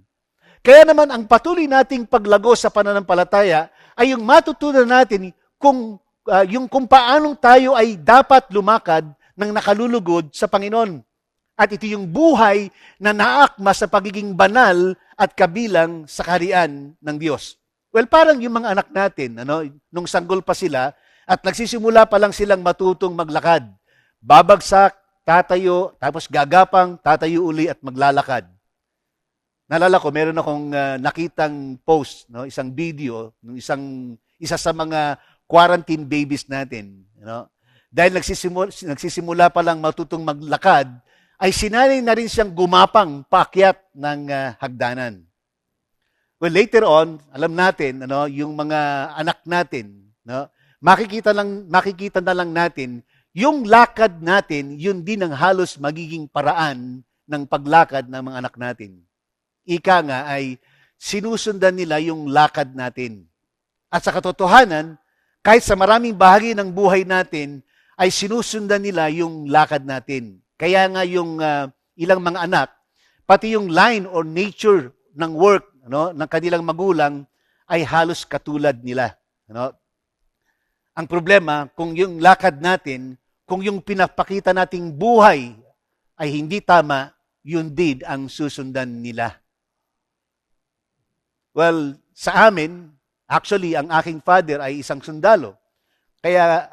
[SPEAKER 4] Kaya naman ang patuloy nating paglago sa pananampalataya ay yung matutunan natin kung paanong tayo ay dapat lumakad ng nakalulugod sa Panginoon. At ito yung buhay na naakma sa pagiging banal at kabilang sa kaharian ng Diyos. Well, parang yung mga anak natin, nung sanggol pa sila at nagsisimula pa lang silang matutong maglakad. Babagsak, tatayo, tapos gagapang, tatayo uli at maglalakad. Naalala ko, meron akong nakitang post, isang video, isa sa mga quarantine babies natin. Dahil nagsisimula pa lang matutong maglakad, ay sinanay na rin siyang gumapang paakyat ng hagdanan. Well, later on, alam natin, yung mga anak natin, makikita na lang natin yung lakad natin, yun din ang halos magiging paraan ng paglakad ng mga anak natin. Ika nga ay sinusundan nila yung lakad natin. At sa katotohanan, kahit sa maraming bahagi ng buhay natin, ay sinusundan nila yung lakad natin. Kaya nga yung ilang mga anak, pati yung line or nature ng work ng kanilang magulang ay halos katulad nila. Ang problema, kung yung lakad natin, kung yung pinapakita nating buhay ay hindi tama, yun din ang susundan nila. Well, sa amin, actually, ang aking father ay isang sundalo. Kaya,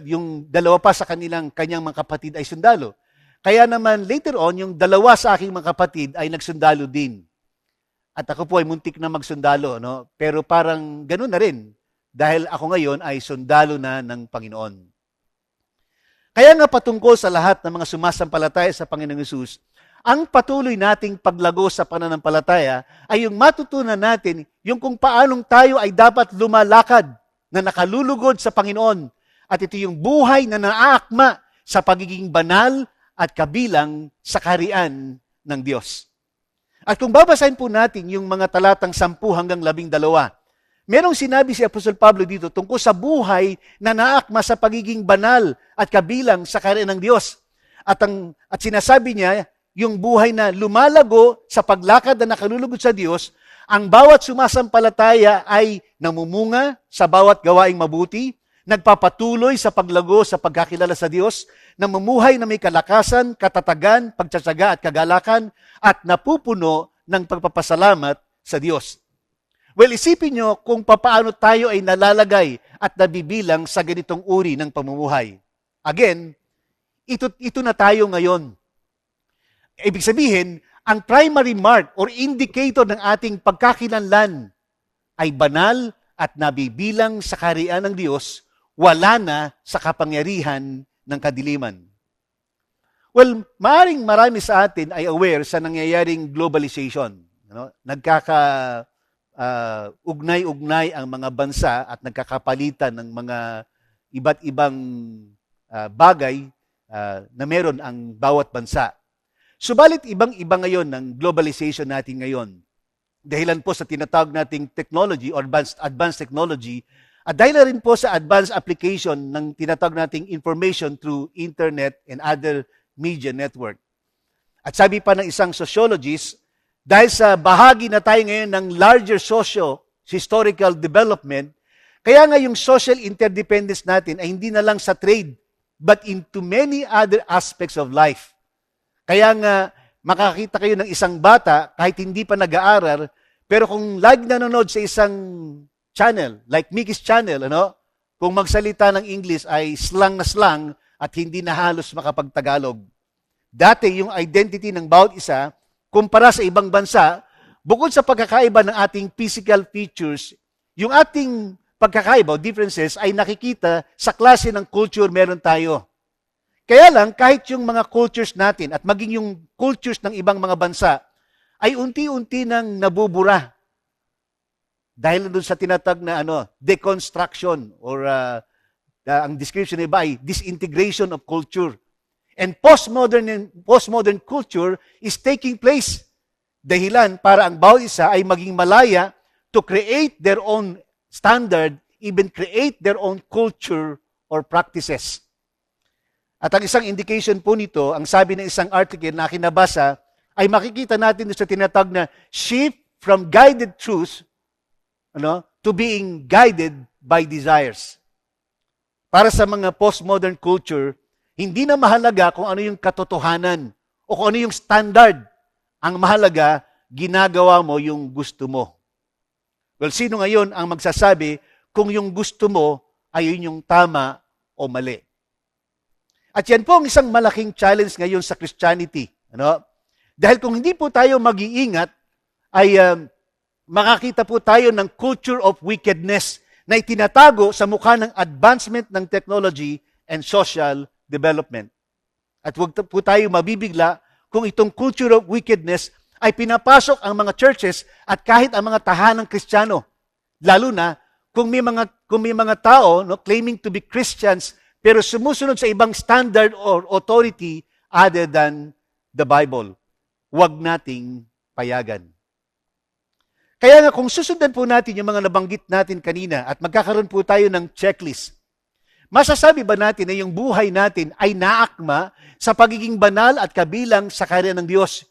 [SPEAKER 4] yung dalawa pa sa kanyang mga kapatid ay sundalo. Kaya naman, later on, yung dalawa sa aking mga kapatid ay nagsundalo din. At ako po ay muntik na magsundalo, pero parang ganun na rin. Dahil ako ngayon ay sundalo na ng Panginoon. Kaya nga patungkol sa lahat ng mga sumasampalataya sa Panginoong Hesus, ang patuloy nating paglago sa pananampalataya ay yung matutunan natin yung kung paanong tayo ay dapat lumalakad na nakalulugod sa Panginoon. At ito yung buhay na naaakma sa pagiging banal at kabilang sa kaharian ng Diyos. At kung babasahin po natin yung mga talatang 10 hanggang 12, merong sinabi si Apostol Pablo dito tungkol sa buhay na naakma sa pagiging banal at kabilang sa kaharian ng Diyos. At sinasabi niya, yung buhay na lumalago sa paglakad na nakalulugod sa Diyos, ang bawat sumasampalataya ay namumunga sa bawat gawaing mabuti, nagpapatuloy sa paglago sa pagkakilala sa Diyos, namumuhay na may kalakasan, katatagan, pagtsatsaga at kagalakan, at napupuno ng pagpapasalamat sa Diyos. Well, isipin nyo kung papaano tayo ay nalalagay at nabibilang sa ganitong uri ng pamumuhay. Again, ito na tayo ngayon. Ibig sabihin, ang primary mark or indicator ng ating pagkakilanlan ay banal at nabibilang sa kaharian ng Diyos, wala na sa kapangyarihan ng kadiliman. Well, maaring marami sa atin ay aware sa nangyayaring globalization. Ugnay-ugnay ang mga bansa at nagkakapalitan ng mga iba't ibang bagay na meron ang bawat bansa. Subalit ibang-iba ngayon ng globalization natin ngayon. Dahilan po sa tinatawag nating technology or advanced technology at dahil rin po sa advanced application ng tinatawag nating information through internet and other media network. At sabi pa ng isang sociologist, dahil sa bahagi na tayo ngayon ng larger socio-historical development, kaya nga yung social interdependence natin ay hindi na lang sa trade, but into many other aspects of life. Kaya nga, makakita kayo ng isang bata, kahit hindi pa nag-aaral, pero kung lagi nanonood sa isang channel, like Mickey's Channel, kung magsalita ng English ay slang na slang at hindi na halos makapagtagalog. Dati, yung identity ng bawat isa, kumpara sa ibang bansa, bukod sa pagkakaiba ng ating physical features, yung ating pagkakaiba, differences, ay nakikita sa klase ng culture meron tayo. Kaya lang, kahit yung mga cultures natin at maging yung cultures ng ibang mga bansa, ay unti-unti nang nabubura. Dahil doon sa tinatag na deconstruction or ang description iba ay disintegration of culture. And postmodern culture is taking place. Dahilan para ang bawat isa ay maging malaya to create their own standard, even create their own culture or practices. At ang isang indication po nito, ang sabi ng isang article na kinabasa, ay makikita natin sa tinatawag na shift from guided truth to being guided by desires. Para sa mga postmodern culture, hindi na mahalaga kung ano yung katotohanan o kung ano yung standard. Ang mahalaga, ginagawa mo yung gusto mo. Well, sino ngayon ang magsasabi kung yung gusto mo ay yun yung tama o mali? At yan po ang isang malaking challenge ngayon sa Christianity. Dahil kung hindi po tayo mag-iingat, ay makakita po tayo ng culture of wickedness na itinatago sa mukha ng advancement ng technology and social development. At huwag po tayo mabibigla kung itong culture of wickedness ay pinapasok ang mga churches at kahit ang mga tahanang Kristiyano. Lalo na kung may mga tao no, claiming to be Christians pero sumusunod sa ibang standard or authority other than the Bible, huwag nating payagan. Kaya nga kung susundan po natin yung mga nabanggit natin kanina at magkakaroon po tayo ng checklist, masasabi ba natin na yung buhay natin ay naakma sa pagiging banal at kabilang sa kaharian ng Diyos?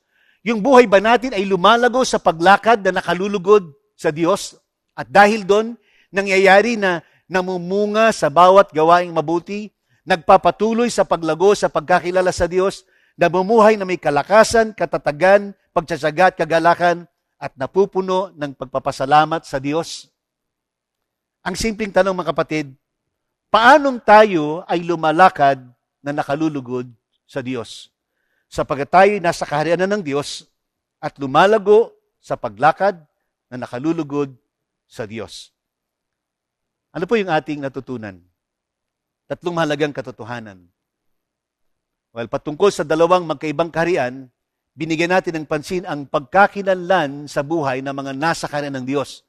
[SPEAKER 4] Yung buhay ba natin ay lumalago sa paglakad na nakalulugod sa Diyos? At dahil doon, nangyayari na namumunga sa bawat gawaing mabuti, nagpapatuloy sa paglago sa pagkakilala sa Diyos, namumuhay na may kalakasan, katatagan, pagtsatsaga at kagalakan, at napupuno ng pagpapasalamat sa Diyos. Ang simpleng tanong mga kapatid, paanong tayo ay lumalakad na nakalulugod sa Diyos? Sapagkat tayo nasa kaharian ng Diyos at lumalago sa paglakad na nakalulugod sa Diyos. Ano po yung ating natutunan? Tatlong mahalagang katotohanan. Well, patungkol sa dalawang magkaibang kaharian, binigyan natin ng pansin ang pagkakilanlan sa buhay ng mga nasa kaharian ng Diyos.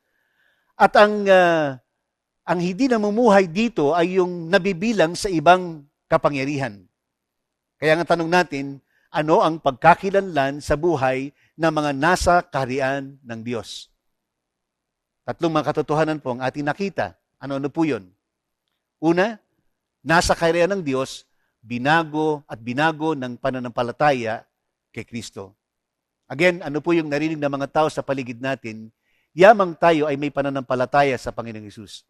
[SPEAKER 4] At ang hindi namumuhay dito ay yung nabibilang sa ibang kapangyarihan. Kaya nga tanong natin, ano ang pagkakilanlan sa buhay ng mga nasa kaharian ng Diyos? Tatlong mga katotohanan po ang ating nakita. Ano po yun? Una, nasa kaharian ng Diyos, binago ng pananampalataya kay Kristo. Again, ano po yung narinig ng mga tao sa paligid natin? Yamang tayo ay may pananampalataya sa Panginoong Hesus.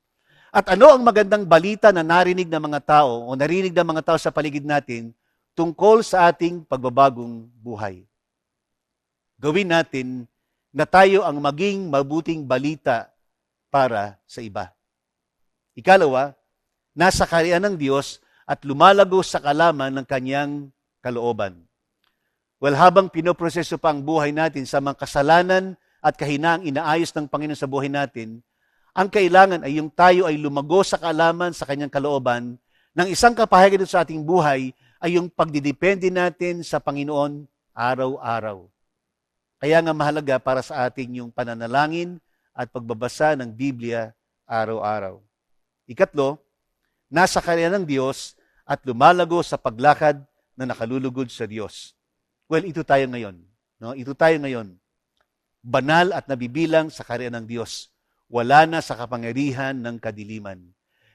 [SPEAKER 4] At ano ang magandang balita na narinig ng mga tao o narinig ng mga tao sa paligid natin tungkol sa ating pagbabagong buhay? Gawin natin na tayo ang maging mabuting balita para sa iba. Ikalawa, nasa kaharian ng Diyos at lumalago sa kalaman ng kanyang kalooban. Well, habang pinoproseso pa ang buhay natin sa mga kasalanan at kahinaang inaayos ng Panginoon sa buhay natin, ang kailangan ay yung tayo ay lumago sa kaalaman sa kanyang kalooban ng isang kapahayagan sa ating buhay ay yung pagdidepende natin sa Panginoon araw-araw. Kaya nga mahalaga para sa ating yung pananalangin at pagbabasa ng Biblia araw-araw. Ikatlo, nasa kaharian ng Diyos at lumalago sa paglakad na nakalulugod sa Diyos. Well, ito tayo ngayon. No? Ito tayo ngayon. Banal at nabibilang sa kaharian ng Diyos. Wala na sa kapangyarihan ng kadiliman.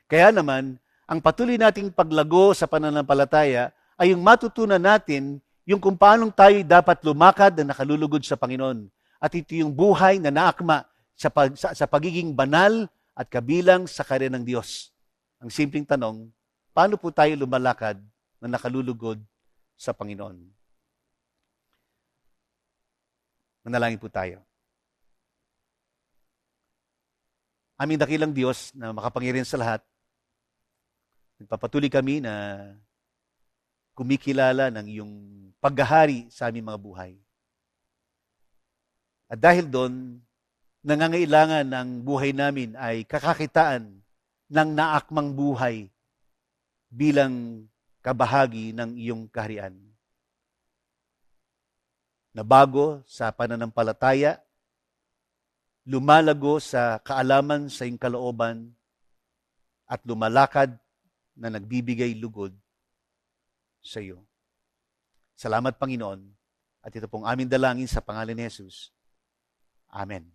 [SPEAKER 4] Kaya naman, ang patuloy nating paglago sa pananampalataya ay yung matutunan natin yung kung paanong tayo dapat lumakad na nakalulugod sa Panginoon. At ito yung buhay na naakma sa pagiging banal at kabilang sa kaharian ng Diyos. Ang simpleng tanong, paano po tayo lumalakad na nakalulugod sa Panginoon? Manalangin po tayo. Aming dakilang Diyos na makapangyarihan sa lahat, nagpapatuloy kami na kumikilala ng iyong paghahari sa aming mga buhay. At dahil doon, nangangailangan ng buhay namin ay kakakitaan ng naakmang buhay bilang kabahagi ng iyong kaharian. Nabago sa pananampalataya, lumalago sa kaalaman sa iyong kalooban, at lumalakad na nagbibigay lugod sa iyo. Salamat, Panginoon, at ito pong aming dalangin sa pangalan ni Jesus. Amen.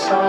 [SPEAKER 3] Sa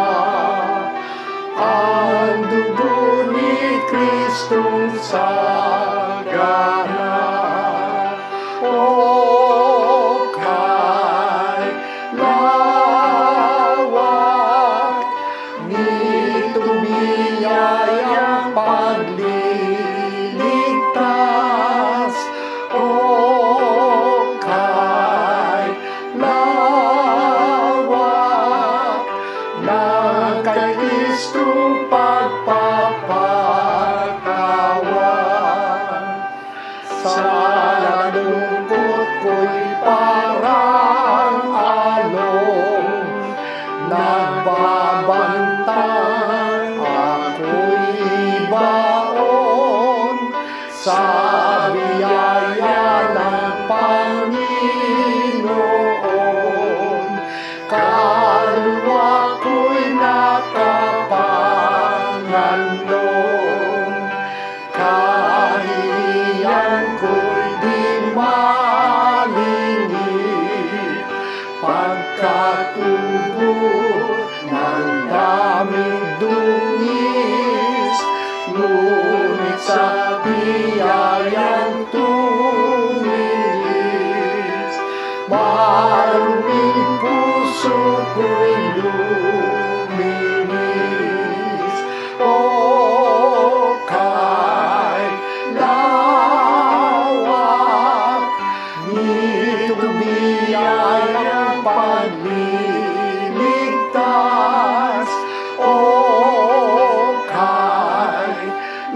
[SPEAKER 3] Itong biyayang panliligtas, o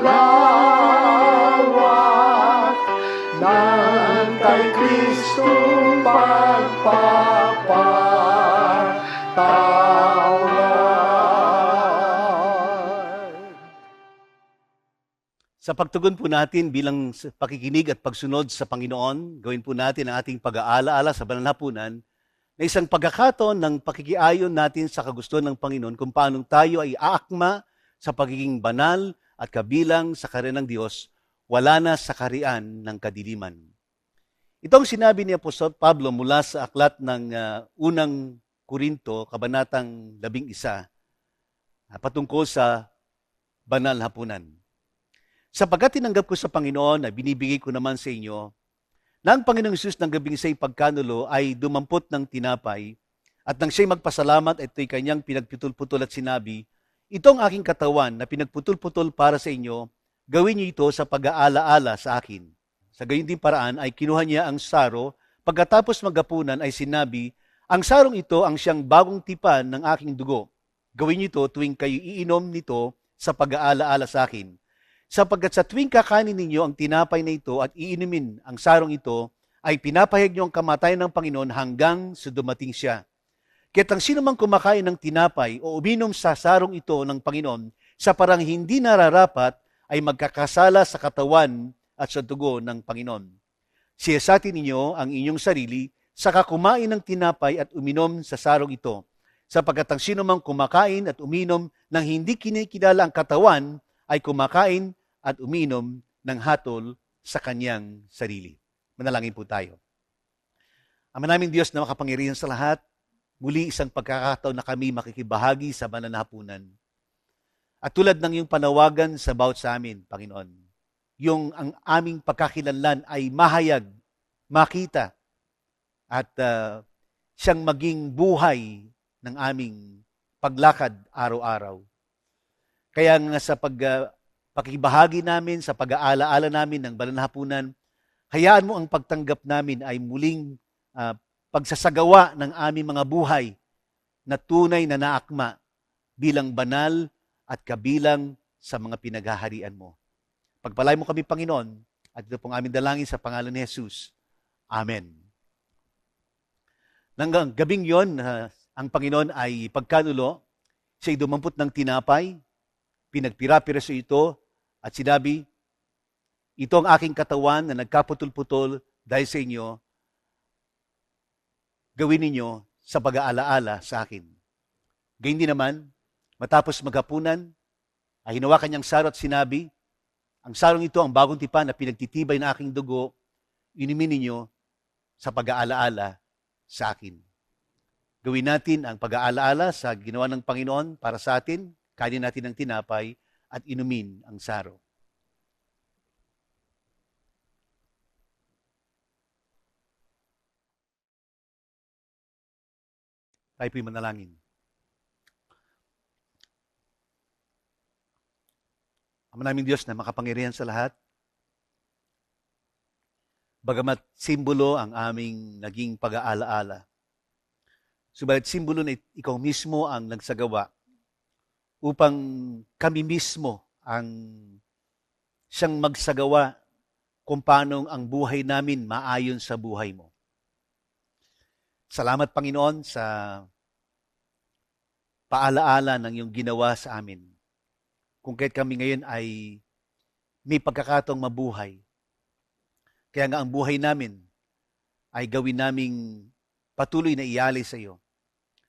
[SPEAKER 3] lawak ng kay Kristong pagpapatawad.
[SPEAKER 4] Sa pagtugon po natin bilang pakikinig at pagsunod sa Panginoon, gawin po natin ang ating pag-aalaala sa banal na hapunan na isang pagkakataon ng pakikiayon natin sa kagustuhan ng Panginoon kung paano tayo ay aakma sa pagiging banal at kabilang sa kaharian ng Diyos, wala na sa kaharian ng kadiliman. Itong sinabi ni Apostol Pablo mula sa aklat ng unang Korinto, kabanatang 11, patungkol sa banal na hapunan. Sapagkat tinanggap ko sa Panginoon na binibigay ko naman sa inyo, na ang Panginoong Hesus ng gabing siya'y pagkanulo ay dumampot ng tinapay, at nang siya'y magpasalamat, ito'y kanyang pinagputol-putol at sinabi, ito ang aking katawan na pinagputol-putol para sa inyo, gawin niyo ito sa pag-aalaala sa akin. Sa gayon din paraan ay kinuha niya ang saro, pagkatapos maghapunan ay sinabi, ang sarong ito ang siyang bagong tipan ng aking dugo. Gawin niyo ito tuwing kayo iinom nito sa pag-aalaala sa akin. Sapagkat sa tuwing kakanin ninyo ang tinapay na ito at iinumin ang sarong ito, ay pinapahayag niyo ang kamatayan ng Panginoon hanggang sa dumating siya. Kaya't ang sino mang kumakain ng tinapay o uminom sa sarong ito ng Panginoon sa parang hindi nararapat ay magkakasala sa katawan at sa dugo ng Panginoon. Siyasatin ninyo ang inyong sarili, saka kumain ng tinapay at uminom sa sarong ito. Sapagkat ang sino mang kumakain at uminom ng hindi kinikilala ang katawan ay kumakain at uminom ng hatol sa kanyang sarili. Manalangin po tayo. Ama naming Diyos na makapangyarihan sa lahat, muli isang pagkakataon na kami makikibahagi sa banal na hapunan. At tulad ng iyong panawagan sa bawat sa amin, Panginoon, yung ang aming pagkakilanlan ay mahayag, makita, at siyang maging buhay ng aming paglakad araw-araw. Kaya nga sa pakibahagi namin, sa pag-aalaala namin ng banal na hapunan, hayaan mo ang pagtanggap namin ay muling pagsasagawa ng aming mga buhay na tunay na naakma bilang banal at kabilang sa mga pinaghaharian mo. Pagpalay mo kami, Panginoon, at ito pong aming dalangin sa pangalan ni Jesus. Amen. Nang gabing yon, ang Panginoon ay pagkanulo, siya'y dumampot ng tinapay, pinagpira-piraso ito, at sinabi, ito ang aking katawan na nagkaputol-putol dahil sa inyo, gawin ninyo sa pag-aalaala sa akin. Gayun din naman, matapos maghapunan, ay hinawakan niyang saro at sinabi, ang sarong ito ang bagong tipan na pinagtitibay na aking dugo, inumin ninyo sa pag-aalaala sa akin. Gawin natin ang pag-aalaala sa ginawa ng Panginoon para sa atin, kanin natin ang tinapay at inumin ang saro. Tayo po'y manalangin. Ama naming Diyos na makapangyarihan sa lahat, bagamat simbolo ang aming naging pag-aalaala, subalit simbolo na ikaw mismo ang nagsagawa upang kami mismo ang siyang magsagawa kung paano ang buhay namin maayon sa buhay mo. Salamat, Panginoon, sa paalaala ng iyong ginawa sa amin. Kung kahit kami ngayon ay may pagkakataong mabuhay, kaya nga ang buhay namin ay gawin naming patuloy na ialay sa iyo,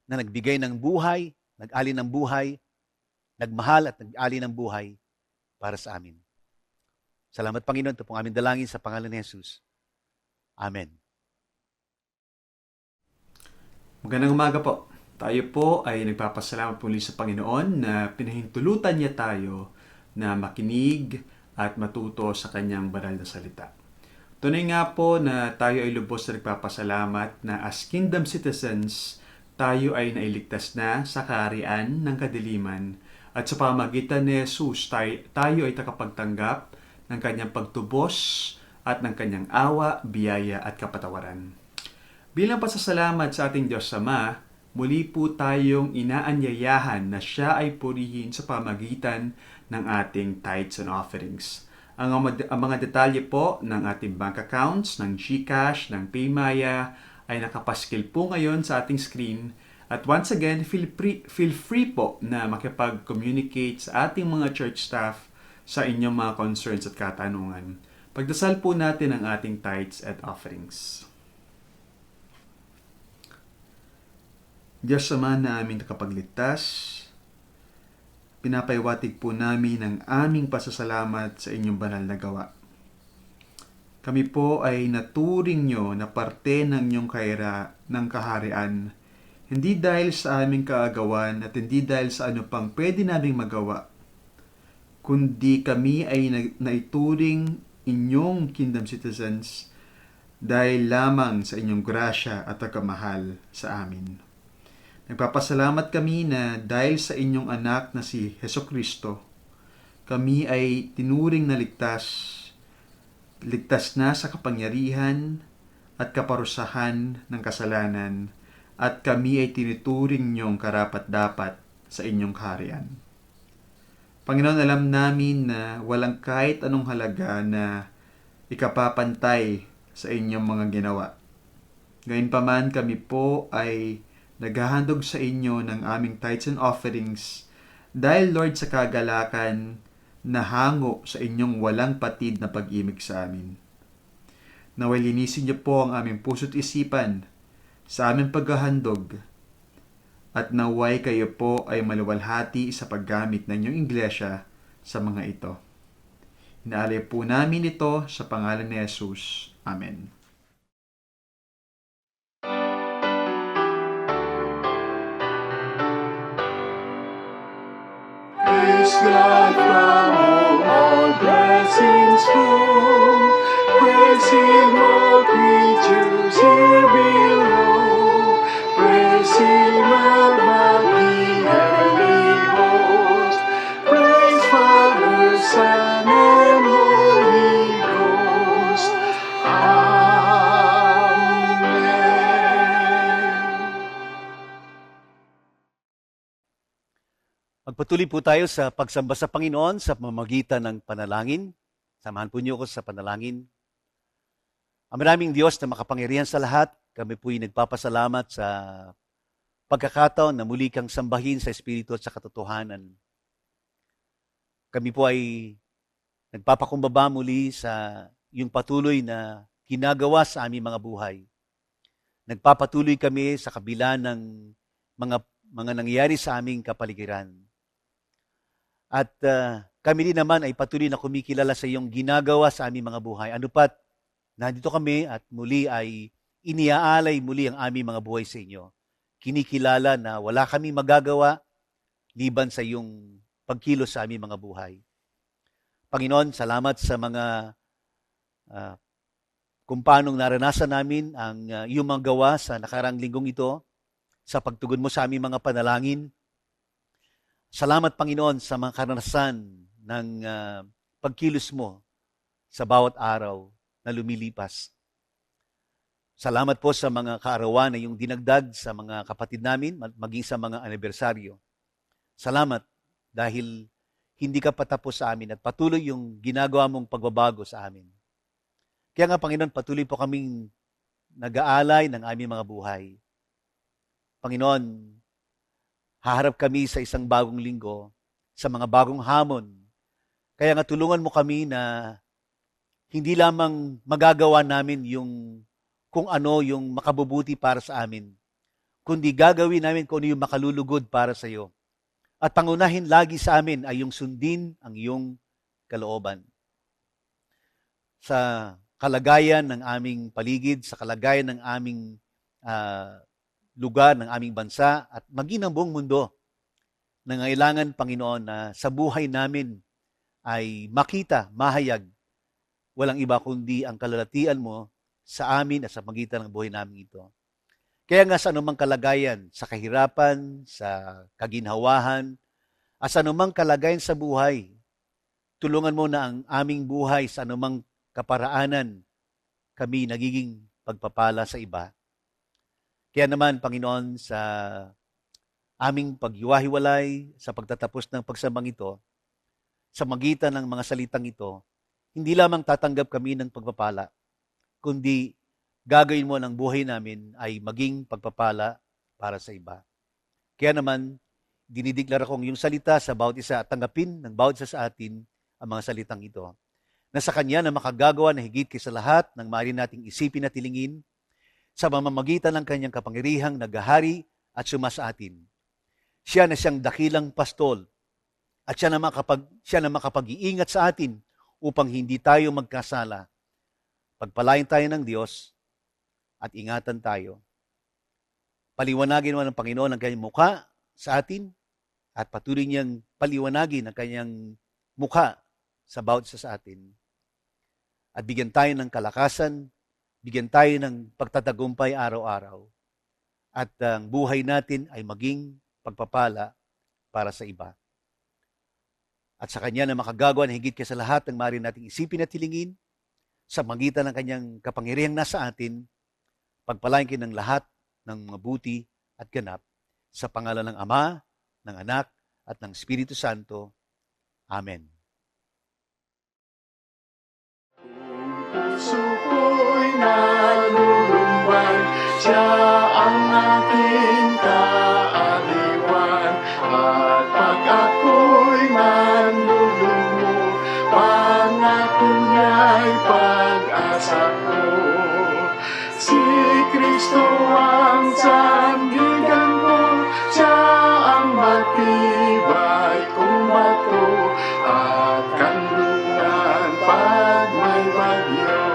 [SPEAKER 4] na nagbigay ng buhay, nag-alin ng buhay, nagmahal at nag-alin ng buhay para sa amin. Salamat, Panginoon. Ito pong aming dalangin sa pangalan ni Jesus. Amen.
[SPEAKER 5] Magandang umaga po. Tayo po ay nagpapasalamat muli sa Panginoon na pinahintulutan niya tayo na makinig at matuto sa kanyang banal na salita. Tunay nga po na tayo ay lubos na nagpapasalamat na as kingdom citizens, tayo ay nailigtas na sa kaharian ng kadiliman at sa pamamagitan ni Jesus, tayo ay takapagtanggap ng kanyang pagtubos at ng kanyang awa, biyaya at kapatawaran. Bilang pasasalamat sa ating Diyos Ama, muli po tayong inaanyayahan na siya ay purihin sa pamagitan ng ating tithes and offerings. Ang mga detalye po ng ating bank accounts, ng GCash, ng Paymaya ay nakapaskil po ngayon sa ating screen. At once again, feel free po na makipag-communicate sa ating mga church staff sa inyong mga concerns at katanungan. Pagdasal po natin ang ating tithes at offerings. Diyos Ama na aming nakapagligtas, pinapaiwatig po namin ang aming pasasalamat sa inyong banal na gawa. Kami po ay naturing nyo na parte ng inyong ng kaharian, hindi dahil sa aming kaagawan at hindi dahil sa ano pang pwede naming magawa, kundi kami ay naituring inyong kingdom citizens dahil lamang sa inyong grasya at pagkamahal sa amin. Nagpapasalamat kami na dahil sa inyong anak na si Hesukristo, kami ay tinuring na ligtas na sa kapangyarihan at kaparusahan ng kasalanan, at kami ay tinuturing niyong karapat-dapat sa inyong kaharian. Panginoon, alam namin na walang kahit anong halaga na ikapapantay sa inyong mga ginawa. Gayunpaman kami po ay naghahandog sa inyo ng aming tithes and offerings dahil, Lord, sa kagalakan na hango sa inyong walang patid na pag-ibig sa amin. Naway linisin niyo po ang aming puso't isipan sa aming paghahandog, at naway kayo po ay maluwalhati sa paggamit ng inyong iglesia sa mga ito. Inaalay po namin ito sa pangalan ni Jesus. Amen.
[SPEAKER 3] Praise God from whom all blessings flow. Praise Him, all creatures here below. Praise Him above the heavenly host. Praise Father, Son, and Holy Ghost. Amen.
[SPEAKER 4] Magpatuloy po tayo sa pagsamba sa Panginoon sa pamamagitan ng panalangin. Samahan po niyo ako sa panalangin. Ang maraming Diyos na makapangyarihan sa lahat, kami po'y nagpapasalamat sa pagkakataon na muli kang sambahin sa Espiritu at sa katotohanan. Kami po ay nagpapakumbaba muli sa iyong patuloy na ginagawa sa aming mga buhay. Nagpapatuloy kami sa kabila ng mga nangyayari sa aming kapaligiran. At kami din naman ay patuloy na kumikilala sa iyong ginagawa sa aming mga buhay. Ano pat, nandito kami at muli ay iniaalay muli ang aming mga buhay sa inyo. Kinikilala na wala kami magagawa liban sa iyong pagkilos sa aming mga buhay. Panginoon, salamat sa mga kung paanong naranasan namin ang iyong mga gawa sa nakarang linggong ito, sa pagtugon mo sa aming mga panalangin. Salamat, Panginoon, sa mga karanasan ng pagkilos mo sa bawat araw na lumilipas. Salamat po sa mga kaarawan na iyong dinagdag sa mga kapatid namin, maging sa mga anibersaryo. Salamat dahil hindi ka patapos sa amin at patuloy yung ginagawa mong pagbabago sa amin. Kaya nga, Panginoon, patuloy po kaming nag-aalay ng aming mga buhay. Panginoon, haharap kami sa isang bagong linggo, sa mga bagong hamon. Kaya nga tulungan mo kami na hindi lamang magagawa namin yung kung ano yung makabubuti para sa amin, kundi gagawin namin kung ano yung makalulugod para sa iyo. At pangunahin lagi sa amin ay yung sundin ang iyong kalooban. Sa kalagayan ng aming paligid, sa kalagayan ng aming lugar, ng aming bansa, at maging ng buong mundo, nangailangan, Panginoon, na sa buhay namin ay makita, mahayag, walang iba kundi ang kalalatian mo sa amin at sa pagitan ng buhay namin ito. Kaya nga sa anumang kalagayan, sa kahirapan, sa kaginhawahan, at sa anumang kalagayan sa buhay, tulungan mo na ang aming buhay sa anumang kaparaanan kami nagiging pagpapala sa iba. Kaya naman, Panginoon, sa aming paghiwa-hiwalay, sa pagtatapos ng pagsambang ito, sa magitan ng mga salitang ito, hindi lamang tatanggap kami ng pagpapala, kundi gagawin mo ng buhay namin ay maging pagpapala para sa iba. Kaya naman, dinideklara kong yung salita sa bawat isa at tanggapin ng bawat isa sa atin ang mga salitang ito. Na sa Kanya na makagagawa na higit kaysa lahat ng maaari nating isipin at tilingin sa mamamagitan ng Kanyang kapangyarihang naghahari at sumasa atin. Siya na siyang dakilang pastol at siya na makapag-iingat sa atin upang hindi tayo magkasala. Pagpalain tayo ng Diyos at ingatan tayo. Paliwanagin mo ng Panginoon ang Kanyang mukha sa atin at patuloy niyang paliwanagin ang Kanyang mukha sa bawat isa sa atin. At bigyan tayo ng kalakasan, bigyan tayo ng pagtatagumpay araw-araw. At ang buhay natin ay maging pagpapala para sa iba. At sa Kanya na makagagawa na higit kaysa lahat ng maaari nating isipin at hilingin, sa magitan ng Kanyang kapangyarihang nasa atin, pagpalain kayo ng lahat ng mabuti at ganap sa pangalan ng Ama, ng Anak, at ng Espiritu Santo. Amen.
[SPEAKER 3] Puso ko'y nalulumbay, siya ang aking kaaliwan. At pag ako'y manlulumo, pangako niya'y pag-asa ko. Si Kristo ang sandigan ko, siya ang matibay kong bato, at kanlungan pag may bagyo.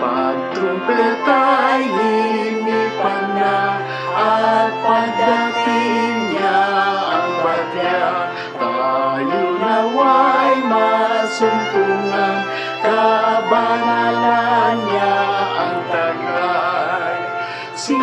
[SPEAKER 3] Pag trumpeta'y linipan na, at pagdating niya ang bagya, tayo nawa'y masumpungan, kabanalan niya ang taglay. Si